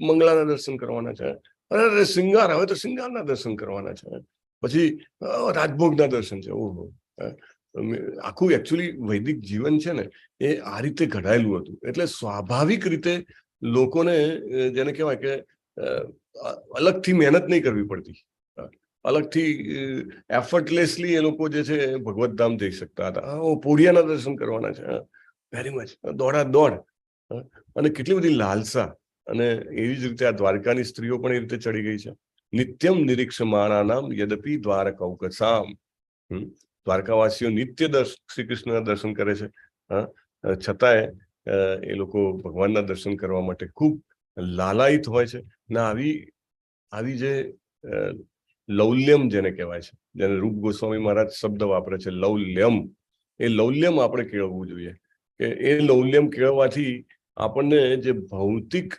[SPEAKER 1] મંગળાના દર્શન કરવાના છે, અરે શૃંગાર, હવે તો શૃંગારના દર્શન કરવાના છે, પછી રાજભોગના દર્શન છે. ઓહો, આખું એકચ્યુઅલી વૈદિક જીવન છે ને એ આ રીતે ઘડાયેલું હતું. એટલે સ્વાભાવિક રીતે લોકોને જેને કહેવાય કે અલગથી મહેનત નહીં કરવી પડતી, અલગથી એફર્ટલેસલી એ લોકો જે છે ભગવત ધામ જઈ શકતા હતા. પોઢિયાના દર્શન કરવાના છે, વેરી મચ દોડ, અને કેટલી બધી લાલસા. અને એવી જ રીતે આ દ્વારકાની સ્ત્રીઓ પણ એ રીતે ચડી ગઈ છે. નિત્યમ નિરીક્ષમાણાનામ યદપિ દ્વારકૌકસામ. દ્વારકાવાસીઓ નિત્ય શ્રી કૃષ્ણના દર્શન કરે છે, છતાંય એ લોકો ભગવાનના દર્શન કરવા માટે ખૂબ લાલાયિત હોય છે. ને આવી જે લૌલ્યમ જેને કહેવાય છે, જેને રૂપ ગોસ્વામી મહારાજ શબ્દ વાપરે છે લૌલ્યમ, એ લૌલ્યમ આપણે કેળવવું જોઈએ. કે એ લૌલ્યમ કેળવવાથી આપણને જે ભૌતિક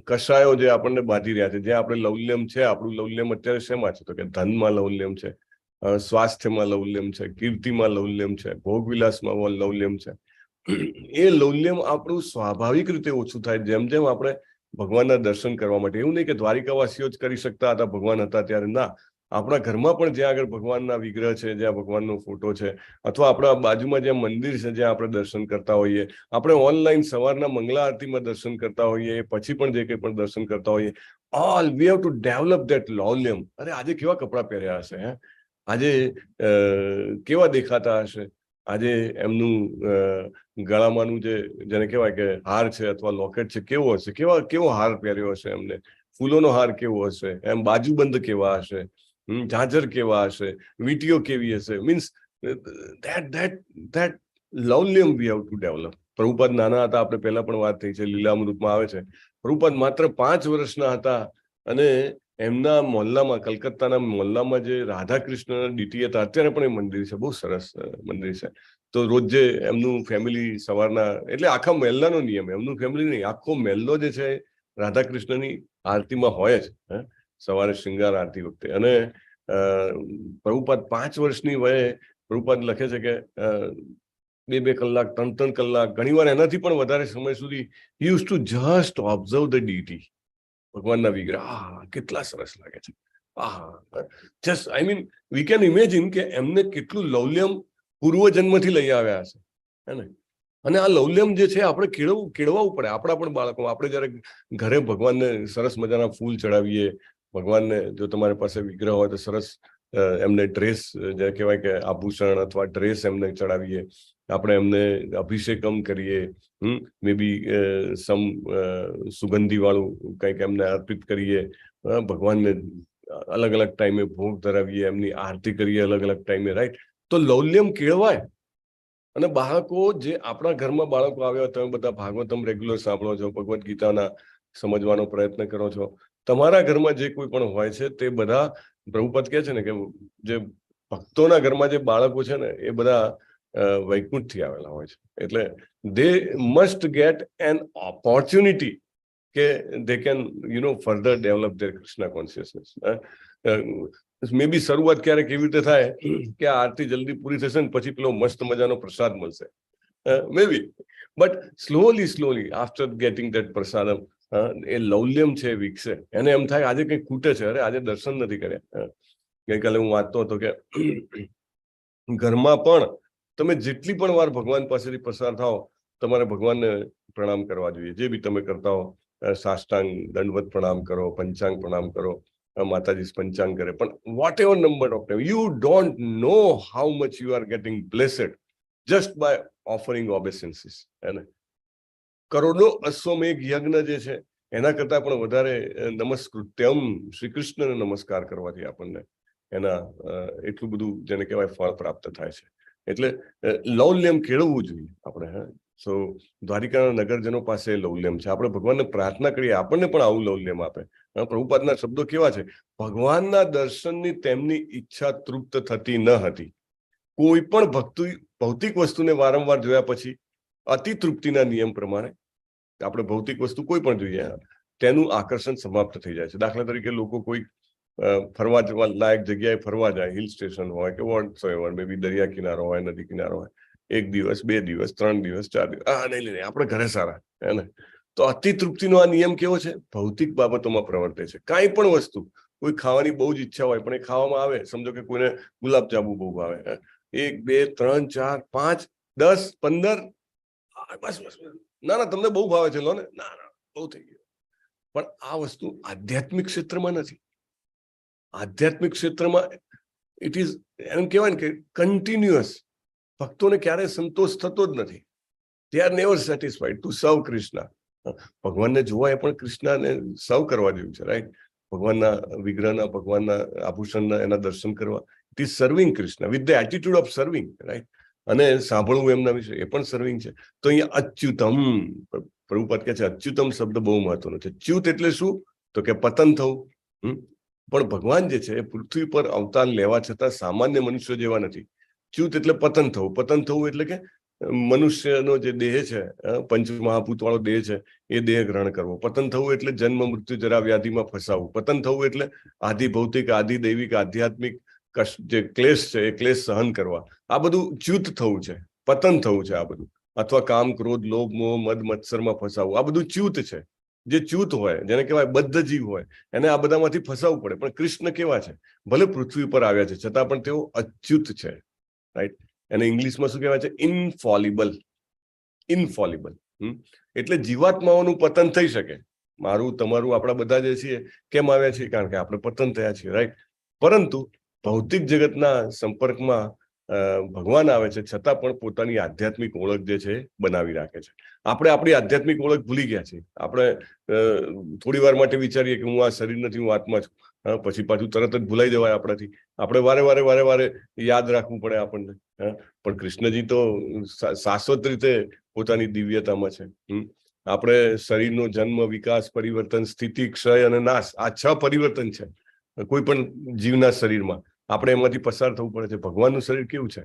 [SPEAKER 1] કશાયો જે આપણને બાંધી રહ્યા છે, જે આપણે લૌલ્યમ છે, આપણું લૌલ્યમ અત્યારે શેમાં છે? તો કે ધનમાં લૌલ્યમ છે, સ્વાસ્થ્યમાં લૌલ્યમ છે, કીર્તિમાં લૌલ્યમ છે, ભોગવિલાસમાં લૌલ્યમ છે. એ લૌલ્યમ આપણું સ્વાભાવિક રીતે ઓછું થાય જેમ જેમ આપણે ભગવાનના દર્શન કરવા માટે. એવું નહીં કે દ્વારિકાવાસીઓ જ કરી શકતા હતા ભગવાન હતા ત્યારે, ના, આપણા ઘરમાં પણ જ્યાં આગળ ભગવાનના વિગ્રહ છે, જ્યાં ભગવાનનો ફોટો છે, અથવા આપણા બાજુમાં જ્યાં મંદિર છે જ્યાં આપણે દર્શન કરતા હોઈએ, આપણે ઓનલાઈન સવારના મંગળા આરતીમાં દર્શન કરતા હોઈએ, પછી પણ જે કંઈ પણ દર્શન કરતા હોઈએ, all we have to develop that લૌલ્યમ. અરે આજે કેવા કપડાં પહેર્યા હશે, આજે કેવા દેખાતા હશે, આજે એમનું ગળામાંનું જેને કહેવાય કે હાર છે અથવા લોકેટ છે કેવો હશે, કેવો હાર પહેર્યો હશે એમને, ફૂલોનો હાર કેવો હશે, એમ બાજુબંધ કેવા હશે, ઝાંઝર કેવા હશે, વીંટીઓ કેવી હશે. મીન્સ that લૌલ્યમ we have to develop. Prabhupada નાના હતા, આપણે પહેલા પણ વાત થઈ છે, લીલામૃતમાં આવે છે. પ્રભુપાદ માત્ર 5 વર્ષના હતા અને એમના મોહલ્લામાં, કલકત્તાના મોહલ્લામાં જે રાધા કૃષ્ણ ડીટી હતા, અત્યારે પણ એ મંદિર છે, બહુ સરસ મંદિર છે. તો રોજ જે એમનું ફેમિલી સવારના, એટલે આખા મહેલ્લાનો નિયમ, એમનું ફેમિલી નહીં, આખો મહેલ્લો જે છે રાધા કૃષ્ણની આરતીમાં હોય જ સવારે શૃંગાર આરતી વખતે. અને પ્રભુપાદ 5 વર્ષની વયે પ્રભુપાદ લખે છે કે 2 કલાક 3 કલાક ઘણીવાર એનાથી પણ વધારે સમય સુધી he used to just observe the deity, ભગવાનના વિગ્રહ. કેટલા સરસ લાગે છે. Just I mean we can imagine કે એમને કેટલું લૌલ્યમ પૂર્વજન્મથી લઈ આવ્યા હશે, હે ને? અને આ લૌલ્યમ જે છે આપણે કેળવવું પડે. આપણા પણ બાળકો, આપણે જયારે ઘરે ભગવાનને સરસ મજાના ફૂલ ચડાવીએ, ભગવાનને જો તમારી પાસે વિગ્રહ હોય તો સરસ એમને ડ્રેસ, જે કહેવાય કે આભૂષણ અથવા ડ્રેસ એમને ચડાવીએ, આપણે એમને અભિષેકમ કરીએ, મે બી સમ સુગંધી વાળું કંઈક એમને અર્પિત કરીએ, ભગવાનને અલગ અલગ ટાઈમે ભોગ ધરાવીએ, એમની આરતી કરીએ અલગ અલગ ટાઈમે, રાઈટ? તો લૌલ્યમ કેળવાય. અને બાળકો જે આપણા ઘરમાં બાળકો આવ્યા, તમે બધા ભાગવતમ રેગ્યુલર સાંભળો છો, ભગવદ્ ગીતાના સમજવાનો પ્રયત્ન કરો છો, તમારા ઘરમાં જે કોઈ પણ હોય છે તે બધા, પ્રભુપાદ કહે છે ને કે જે ભક્તોના ઘરમાં જે બાળકો છે ને એ બધા વૈકુંઠથી આવેલા હોય છે. એટલે they must get an opportunity કે they can further develop their Krishna consciousness. Maybe શરૂઆત ક્યારેક એવી રીતે થાય કે આ આરતી જલ્દી પૂરી થશે ને પછી પેલો મસ્ત મજાનો પ્રસાદ મળશે, maybe, but slowly after getting that prasadam એ લૌલ્યમ છે વિકસે. એને એમ થાય આજે કંઈક ખૂટે છે, અરે આજે દર્શન નથી કર્યા. ગઈકાલે હું વાંચતો હતો કે ઘરમાં પણ તમે જેટલી પણ વાર ભગવાન પાસેથી પસાર થાઓ, તમારે ભગવાનને પ્રણામ કરવા જોઈએ. જે બી તમે કરતા હો, સાષ્ટાંગ દંડવત પ્રણામ કરો, પંચાંગ પ્રણામ કરો, માતાજી પંચાંગ કરે, પણ whatever number of time, you don't know how much you are getting blessed just by offering obeisances. એને કરોડો અશ્વમેઘ યજ્ઞ જે છે એના કરતા પણ વધારે નમસ્કૃત્યમ, શ્રી કૃષ્ણને નમસ્કાર કરવાથી આપણને એના એટલું બધું જેને કહેવાય ફળ પ્રાપ્ત થાય છે. એટલે લૌલ્યમ કેળવવું જોઈએ આપણે. સો દ્વારિકાના નગરજનો પાસે લૌલ્યમ છે. આપણે ભગવાનને પ્રાર્થના કરીએ આપણને પણ આવું લૌલ્યમ આપે. પ્રભુપાદના શબ્દો કેવા છે? ભગવાનના દર્શનની તેમની ઈચ્છા તૃપ્ત થતી ન હતી. કોઈ પણ ભૌતિક વસ્તુને વારંવાર જોયા પછી અતિ તૃપ્તિના નિયમ પ્રમાણે આપણે ભૌતિક વસ્તુ કોઈ પણ જોઈએ તેનું આકર્ષણ સમાપ્ત થઈ જાય છે. દાખલા તરીકે લોકો કોઈ ફરવા જવા લાયક જગ્યાએ ફરવા જાય, હિલ સ્ટેશન હોય કે વોટસોએવર, મે બી દરિયા કિનારો હોય, નદી કિનારો હોય, 1 દિવસ 2 દિવસ 3 દિવસ 4 દિવસ, નહીં આપણે ઘરે સારા, હે ને? તો અતિ તૃપ્તિનો આ નિયમ કેવો છે? ભૌતિક બાબતોમાં પ્રવર્તે છે. કાંઈ પણ વસ્તુ, કોઈ ખાવાની બહુ જ ઈચ્છા હોય પણ એ ખાવામાં આવે, સમજો કે કોઈને ગુલાબજાંબુ બહુ ભાવે, 1 2 3 4 5 10 15, બસ ના તમને બહુ ભાવે છે, લો ને, ના બહુ થઈ ગયું. પણ આ વસ્તુ આધ્યાત્મિક ક્ષેત્રમાં નથી. આધ્યાત્મિક ક્ષેત્રમાં ઇટ ઇઝ, એમ કહેવાય ને કે કન્ટિન્યુઅસ. ભક્તોને ક્યારેય સંતોષ થતો જ નથી. They are never satisfied two સર્વ કૃષ્ણ. ભગવાનને જોવા એ પણ કૃષ્ણને સર્વ કરવા જેવું છે, રાઈટ? ભગવાનના વિગ્રહના, ભગવાનના આભૂષણના એના દર્શન કરવા, it is serving Krishna with the attitude of serving, right? અને સાંભળવું એમના વિશે એ પણ સર્વિંગ છે. તો અહીંયા અચ્યુતમ, પ્રભુપાદ કહે છે અચ્યુતમ શબ્દ બહુ મહત્વનો છે. ચ્યુત એટલે શું? તો કે પતન થવું. પણ ભગવાન જે છે એ પૃથ્વી પર અવતાર લેવા છતાં સામાન્ય મનુષ્ય જેવા નથી. ચ્યુત એટલે પતન થવું. પતન થવું એટલે કે મનુષ્યનો જે દેહ છે, પંચ મહાભૂત વાળો દેહ છે, એ દેહ ગ્રહણ કરવો. પતન થવું એટલે જન્મ મૃત્યુ જરા વ્યાધિમાં ફસાવવું. પતન થવું એટલે આધિ ભૌતિક, આધિ દૈવિક, આધ્યાત્મિક જે ક્લેશ છે એ ક્લેશ સહન કરવા. આ બધું ચ્યુત થવું છે, પતન થવું છે આ બધું. અથવા કામ, ક્રોધ, લોભ, મોહ, મદ, મત્સરમાં ફસાવવું, આ બધું ચ્યુત છે. જે ચ્યુત હોય, જેને કહેવાય બદ્ધ જીવ હોય, એને આ બધામાંથી ફસાવવું પડે. પણ કૃષ્ણ કેવા છે? ભલે પૃથ્વી પર આવ્યા છે છતાં પણ તેઓ અચ્યુત છે, રાઈટ? એને ઇંગ્લિશમાં શું કહેવાય છે? ઇનફોલિબલ. ઇનફોલિબલ એટલે જીવાત્માઓનું પતન થઈ શકે. મારું, તમારું, આપણા બધા જે છીએ કેમ આવ્યા છીએ? કારણ કે આપણે પતન થયા છીએ, રાઈટ? પરંતુ ભૌતિક જગતના સંપર્કમાં ભગવાન આવે છે છતાં પણ પોતાની આધ્યાત્મિક ઓળખ જે છે બનાવી રાખે છે. આપણે આપણી આધ્યાત્મિક ઓળખ ભૂલી ગયા છીએ. આપણે થોડી વાર માટે વિચારીએ કે હું આ શરીર નથી, હું આત્મા છું, પછી પાછું તરત જ ભૂલાઈ જવાય આપણાથી. આપણે વારે યાદ રાખવું પડે આપણને. પણ કૃષ્ણજી તો શાશ્વત રીતે પોતાની દિવ્યતામાં છે. આપણે શરીરનો જન્મ, વિકાસ, પરિવર્તન, સ્થિતિ, ક્ષય અને નાશ, આ 6 પરિવર્તન છે કોઈ પણ જીવના શરીરમાં. આપણે એમાંથી પસાર થવું પડે છે. ભગવાનનું શરીર કેવું છે?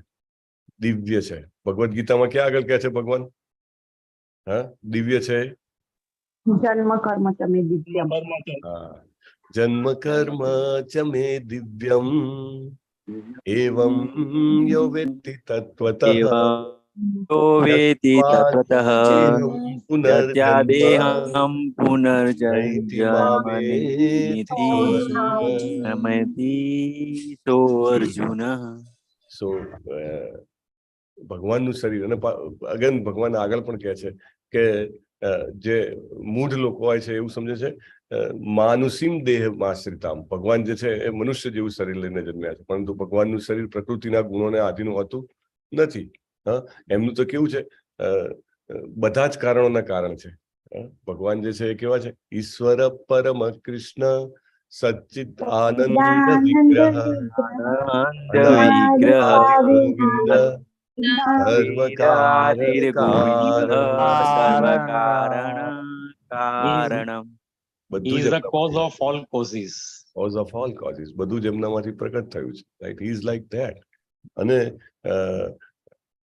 [SPEAKER 1] દિવ્ય છે. ભગવદ્ ગીતામાં ક્યાં આગળ કહે છે ભગવાન? દિવ્ય છે.
[SPEAKER 5] જન્મ કર્મ તમે દિવ્યમ.
[SPEAKER 1] જન્મ કર્મ ચ મે દિવ્યમ એવં યો વેત્તિ તત્વતઃ
[SPEAKER 3] વેતિ તત્વતઃ
[SPEAKER 1] પુનર્જન્મ
[SPEAKER 3] યત્યાદેહં
[SPEAKER 1] નૈતિ
[SPEAKER 3] પુનર્જન્મનેતિ રમતિ સો અર્જુન.
[SPEAKER 1] સો ભગવાનનું શરીર અને અગેન ભગવાન આગળ પણ કહે છે કે જે મૂઢ લોકો હોય છે એવું સમજે છે માનુષીમ દેહ આશ્રિતામ, ભગવાન જે છે એ મનુષ્ય જેવું શરીર લઈને જન્મ્યા છે, પરંતુ ભગવાનનું શરીર પ્રકૃતિના ગુણોને આધીન હોતું નથી. એમનું તો કેવું છે બધા જ કારણોના કારણ છે. ભગવાન જે છે એ કેવા છે? ઈશ્વર પરમ કૃષ્ણ સચ્ચિત આનંદ વિગ્રહ
[SPEAKER 3] કારણમ.
[SPEAKER 9] He is the cause of all causes.
[SPEAKER 1] Cause of all causes. બધું જ એમનામાંથી પ્રગટ થયું છે. Right, he is like that. અને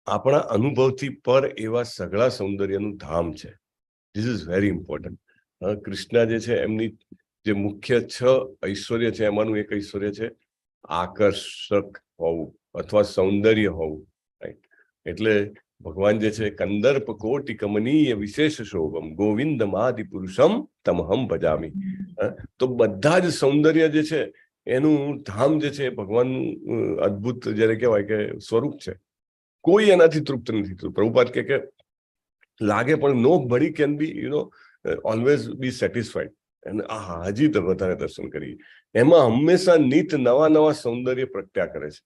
[SPEAKER 1] આપણા અનુભવથી પર એવા સઘળા સૌંદર્યનું ધામ છે. This is very important. Krishna જે છે એમની જે મુખ્ય 6 ઐશ્વર્ય છે એમાંનું એક ઐશ્વર્ય છે આકર્ષક હોવું અથવા સૌંદર્ય હોવું. રાઈટ, એટલે ભગવાન જે છે કંદર્પ કોટિ કમનીય વિશેષ શોભમ ગોવિંદમ આદિ પુરુષમ તમહમ ભજામી. તો બધા જ સૌંદર્ય જે છે એનું ધામ જે છે ભગવાનનું અદ્ભુત જ્યારે કહેવાય કે સ્વરૂપ છે. કોઈ એનાથી તૃપ્ત નથી થતું. પ્રભુપાદ કે લાગે પણ નો બડી can be always be satisfied. અને હજી તો વધારે દર્શન કરીએ એમાં હંમેશા નિત નવા સૌંદર્ય પ્રગટ્યા કરે છે.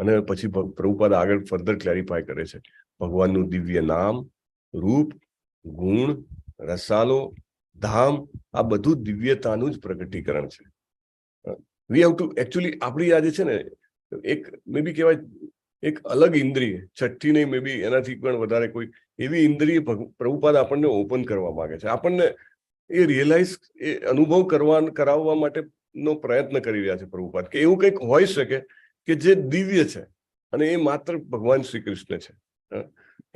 [SPEAKER 1] અને પછી પ્રભુપાદ આગળ ફર્ધર ક્લેરિફાય કરે છે ભગવાનનું દિવ્ય નામ, રૂપ, ગુણ, રસાલો, ધામ, આ બધું દિવ્યતાનું જ પ્રગટીકરણ છે. વી હેવ ટુ એકચ્યુઅલી આપણી આ જે છે ને એક મે બી કહેવાય એક અલગ ઇન્દ્રિય, છઠ્ઠી નહીં મે બી એનાથી પણ વધારે કોઈ એવી ઇન્દ્રિય પ્રભુપાદ આપણને ઓપન કરવા માંગે છે. આપણને એ રિયલાઇઝ એ અનુભવ કરાવવા માટેનો પ્રયત્ન કરી રહ્યા છે પ્રભુપાદ કે એવું કંઈક હોઈ શકે કે જે દિવ્ય છે અને એ માત્ર ભગવાન શ્રી કૃષ્ણ છે.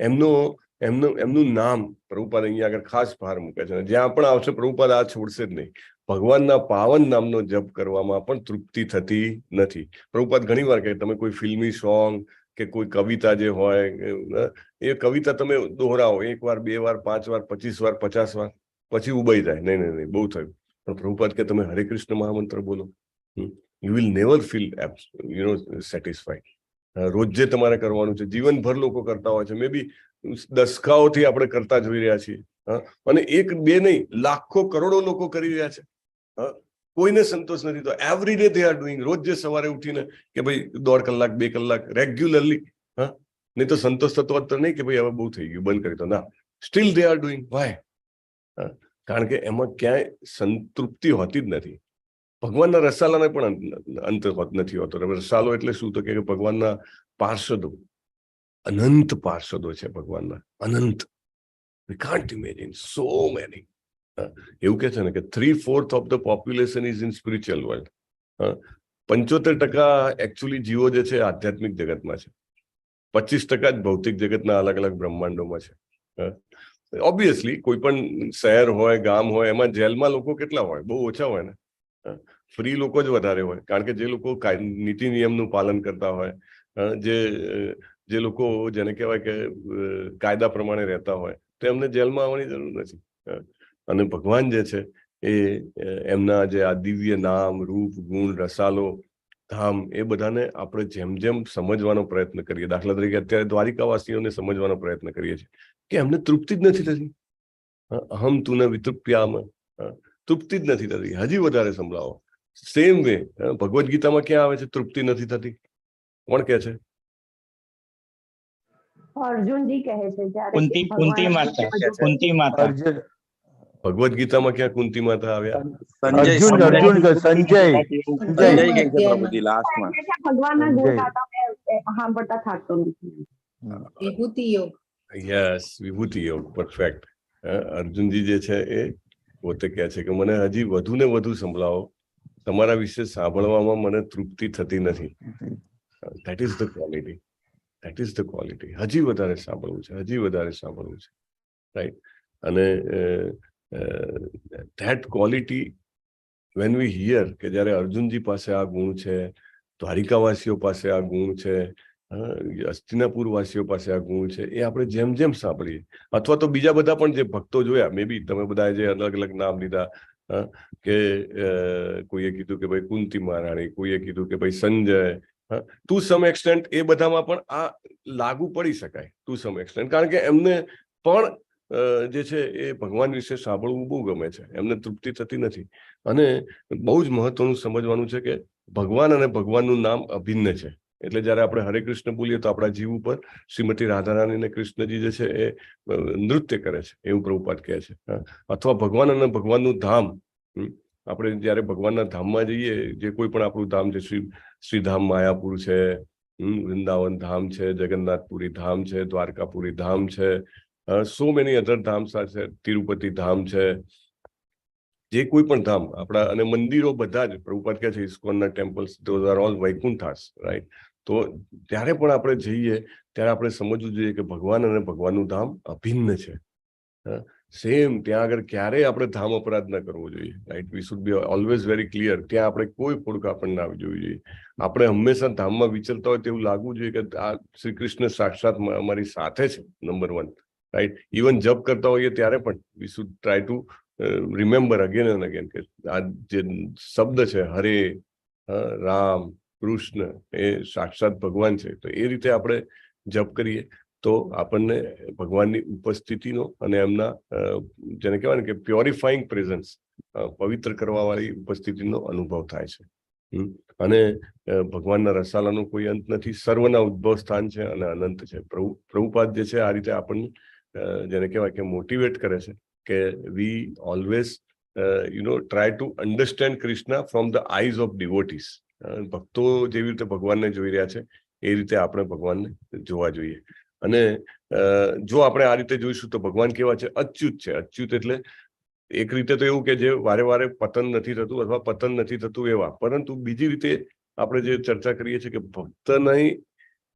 [SPEAKER 1] એમનું નામ પ્રભુપાદ અહીંયા આગળ ખાસ ભાર મૂકે છે. જ્યાં પણ આવશે પ્રભુપાદ આ છોડશે જ નહીં. ભગવાનના પાવન નામનો જપ કરવામાં પણ તૃપ્તિ થતી નથી. પ્રભુપાદ ઘણી વાર કહે તમે કોઈ ફિલ્મી સોંગ કે કોઈ કવિતા જે હોય એ કવિતા તમે દોહરાવો 1 વાર 2 વાર 5 વાર 25 વાર 50 વાર પછી ઉબાઈ જાય. નહીં બહુ થયું. પણ પ્રભુપાદ કે તમે હરે કૃષ્ણ મહામંત્ર બોલો, you will never feel satisfied. રોજે તમારે કરવાનું છે. જીવનભર લોકો કરતા હોય છે. મે બી દસકાઓથી આપણે કરતા જોઈ રહ્યા છીએ. અને 1 2 નહીં લાખો કરોડો લોકો કરી રહ્યા છે. કોઈને સંતોષ નથી તો every day they are doing. રોજ જે સવારે ઉઠીને કે ભાઈ 1.5 કલાક 2 કલાક રેગ્યુલરલી. નહીં તો સંતોષ થતો હોત તો નહીં કે ભાઈ હવે બહુ થઈ ગયું બંધ કરી દો. ના, still they are doing. Why? કારણ કે એમાં ક્યાંય સંતૃપ્તિ હોતી જ નથી. ભગવાનના રસાલાને પણ અંત નથી હોતો. રસાલો એટલે શું? તો કે ભગવાનના પાર્ષદો, અનંત પાર્ષદો છે ભગવાનના, અનંત. We can't imagine so many. એવું કે છે ને કે 3/4 of the population is in spiritual world. 75% actually જીવો જે છે આધ્યાત્મિક જગતમાં છે. 25% જ ભૌતિક જગતના અલગ અલગ બ્રહ્માંડોમાં છે. ઓબ્વિયસલી કોઈ પણ શહેર હોય, ગામ હોય, એમાં જેલમાં લોકો કેટલા હોય? બહુ ઓછા હોય ને. ફ્રી લોકો જ વધારે હોય. કારણ કે જે લોકો નીતિ નિયમનું પાલન કરતા હોય, જે લોકો જેને કહેવાય કે કાયદા પ્રમાણે રહેતા હોય, તો એમને જેલમાં આવવાની જરૂર નથી. અને ભગવાન જે છે એ એમના જે આ દિવ્ય નામ, રૂપ, ગુણ, રસાલો, ધામ એ બધાને આપણે જેમ જેમ સમજવાનો પ્રયત્ન કરીએ, દાખલા તરીકે અત્યારે દ્વારિકાવાસીઓને સમજવાનો પ્રયત્ન કરીએ છીએ કે એમને તૃપ્તિ જ નથી થતી. અહમ તુને વિતૃપ્યામ, તૃપ્તિ જ નથી થતી. હજી વધારે સંભળાવો. સેમ વે ભગવદ્ ગીતામાં ક્યાં આવે છે તૃપ્તિ નથી થતી? કોણ કહે છે?
[SPEAKER 5] અર્જુનજી કહે છે જ્યારે
[SPEAKER 9] કુંતી માતા.
[SPEAKER 1] ભગવદ્ ગીતામાં ક્યાં કુંતી માતા આવ્યા?
[SPEAKER 9] સંજય
[SPEAKER 5] ભગવાનના ગુણ ગાતા સાંભળતા થાકતો નથી.
[SPEAKER 6] વિભૂતિ યોગ.
[SPEAKER 1] યસ, વિભૂતિ યોગ. પરફેક્ટ. અર્જુનજી જે છે એ પોતે કહે છે કે મને હજી વધુ ને વધુ સંભળાવો. તમારા વિશે સાંભળવામાં મને તૃપ્તિ થતી નથી. That is the quality. That is the quality. હજી વધારે સાંભળવું છે, હજી વધારે સાંભળવું છે. રાઈટ. અને that quality when we here કે જ્યારે અર્જુનજી પાસે આ ગુણ છે, દ્વારિકાવાસીઓ પાસે આ ગુણ છે, હસ્તિનાપુર વાસીઓ પાસે આ ગુણ છે, એ આપણે જેમ જેમ સાંભળીએ, અથવા તો બીજા બધા પણ જે ભક્તો જોયા, મે બી તમે બધા જે અલગ અલગ નામ લીધા, કે કોઈએ કીધું કે ભાઈ કુંતી મહારાણી, કોઈએ કીધું કે ભાઈ સંજય, ટુ સમ એક્સટેન્ટ એ બધામાં પણ આ લાગુ પડી શકાય ટુ સમ એક્સટેન્ટ, કારણ કે એમને પણ જે છે એ ભગવાન વિશે સાંભળવું બહુ ગમે છે, એમને તૃપ્તિ થતી નથી. અને બહુ જ મહત્વનું સમજવાનું છે કે ભગવાન અને ભગવાનનું નામ અભિન્ન છે. એટલે જયારે આપણે હરે કૃષ્ણ બોલીએ તો આપણા જીવ ઉપર શ્રીમતી રાધારાણી અને કૃષ્ણજી જે છે એ નૃત્ય કરે છે, એવું પ્રભુપાદ કહે છે. અથવા ભગવાન અને ભગવાનનું ધામ, આપણે જયારે ભગવાનના ધામમાં જઈએ, જે કોઈ પણ આપણું ધામ છે, શ્રીધામ માયાપુર છે, વૃંદાવન ધામ છે, જગન્નાથપુરી ધામ છે, દ્વારકાપુરી ધામ છે, સો મેની અધર ધામ્સ છે, તિરુપતિ ધામ છે, જે કોઈ પણ ધામ આપણા, અને મંદિરો બધા જ પ્રભુપાદ કહે છે ઇસ્કોનના temples, those are all Vaikunthas, right. તો ત્યારે પણ આપણે જઈએ ત્યારે આપણે સમજવું જોઈએ કે ભગવાન અને ભગવાનનું ધામ અભિન્ન છે. સેમ ત્યાં આગળ ક્યારેય આપણે ધામ અપરાધ ન કરવો જોઈએ, right. We should be always very clear. ત્યાં આપણે કોઈ ખોડક આપણને ના આવી જોવી જોઈએ. આપણે હંમેશા ધામમાં વિચરતા હોય તેવું લાગવું જોઈએ કે આ શ્રી કૃષ્ણ સાક્ષાત અમારી સાથે છે, નંબર 1, રાઈટ. ઇવન જપ કરતા હોઈએ ત્યારે પણ we should try to remember again and again કે આ જે શબ્દ છે હરે, રામ, કૃષ્ણ, એ સાક્ષાત ભગવાન છે. તો એ રીતે આપણે જપ કરીએ તો આપણને ભગવાનની ઉપસ્થિતિનો અને એમના જેને કહેવાય ને કે પ્યોરિફાઈંગ પ્રેઝન્સ, પવિત્ર કરવા વાળી ઉપસ્થિતિનો અનુભવ થાય છે. અને ભગવાનના રસાલાનો કોઈ અંત નથી, સર્વના ઉદ્ભવ સ્થાન છે અને અનંત છે. પ્રભુપાદ જે છે આ રીતે આપણને જેને કહેવાય કે મોટિવેટ કરે છે કે વી always try to understand Krishna from the eyes of ડિવોટીસ. ભક્તો જેવી રીતે ભગવાનને જોઈ રહ્યા છે એ રીતે આપણે ભગવાનને જોવા જોઈએ. અને જો આપણે આ રીતે જોઈશું તો ભગવાન કેવા છે? અચ્યુત છે. અચ્યુત એટલે એક રીતે તો એવું કે જે વારે વારે પતન નથી થતું અથવા પતન નથી થતું એવા, પરંતુ બીજી રીતે આપણે જે ચર્ચા કરીએ છીએ કે ભક્ત નહીં,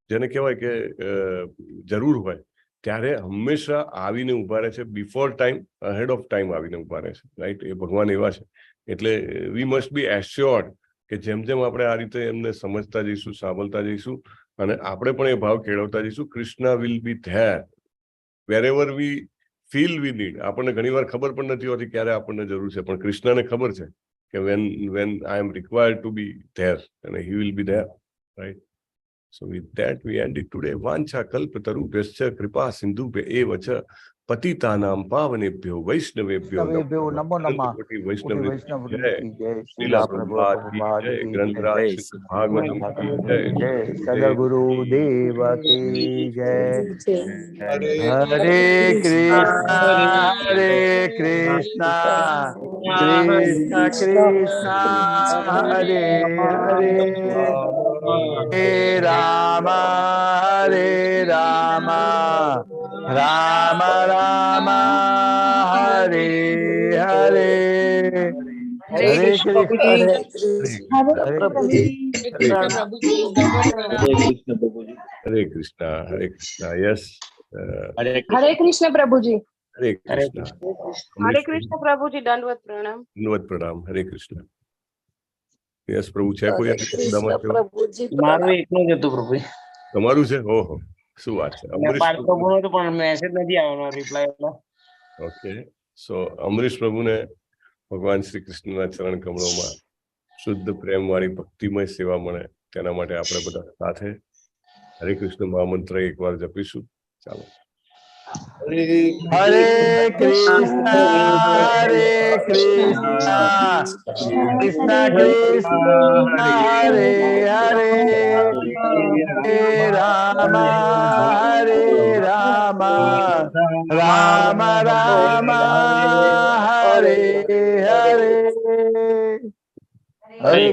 [SPEAKER 1] જેને કહેવાય કે જરૂર હોય ત્યારે હંમેશા આવીને ઉભા રહે છે, before time, ahead of time આવીને ઉભા રહે છે, રાઈટ. એ ભગવાન એવા છે. એટલે વી મસ્ટ બી એશ્યોર્ડ કે જેમ જેમ આપણે આ રીતે એમને સમજતા જઈશું, સાંભળતા જઈશું, અને આપણે પણ એ ભાવ કેળવતા જઈશું, Krishna will be there વેરેવર V feel we need. આપણને ઘણી વાર ખબર પણ નથી હોતી ક્યારે આપણને જરૂર છે, પણ કૃષ્ણને ખબર છે કે when I am required to be there, અને he will be there, right. So with that we end it today. Vancha kalpatarubhyascha kripa sindhubhya eva cha પતિતાનામ પાવનેભ્યો વૈષ્ણવેભ્યો
[SPEAKER 2] નમો નમઃ.
[SPEAKER 1] કોટી વૈષ્ણવ
[SPEAKER 2] વૈષ્ણવ
[SPEAKER 1] જય. શ્રીલા પ્રભુપાદ કી જય. ગ્રંથરાજ શ્રી ભાગવત કી જય.
[SPEAKER 2] સદગુરુ દેવ કી જય.
[SPEAKER 9] હરે કૃષ્ણ હરે કૃષ્ણ કૃષ્ણ કૃષ્ણ હરે હરે હરે રામ હરે રામ રામ રામ હરે હરે હરે કૃષ્ણ
[SPEAKER 1] હરે કૃષ્ણ હરે કૃષ્ણ. યસ.
[SPEAKER 5] હરે કૃષ્ણ પ્રભુજી.
[SPEAKER 1] હરે કૃષ્ણ.
[SPEAKER 4] હરે કૃષ્ણ પ્રભુજી, દંડવત પ્રણામ.
[SPEAKER 1] દંડવત પ્રણામ. હરે કૃષ્ણ. યસ પ્રભુ છે કોઈ
[SPEAKER 9] મારું એકલું જ હતું પ્રભુ.
[SPEAKER 1] તમારું છે? ઓહો, શું વાત છે. અમરીશ પ્રભુ
[SPEAKER 9] પણ મેસેજ નથી આવવાનો, રિપ્લાય.
[SPEAKER 1] ઓકે. સો અમરીશ પ્રભુને ભગવાન શ્રી કૃષ્ણના ચરણ કમળોમાં શુદ્ધ પ્રેમ વાળી ભક્તિમય સેવા મળે તેના માટે આપણે બધા સાથે હરે કૃષ્ણ મહામંત્ર એકવાર જપીશું. ચાલો.
[SPEAKER 9] હરે કૃષ્ણ હરે કૃષ્ણ કૃષ્ણ કૃષ્ણ હરે હરે હરે રામ હરે રામ રામ રામ હરે હરે હરે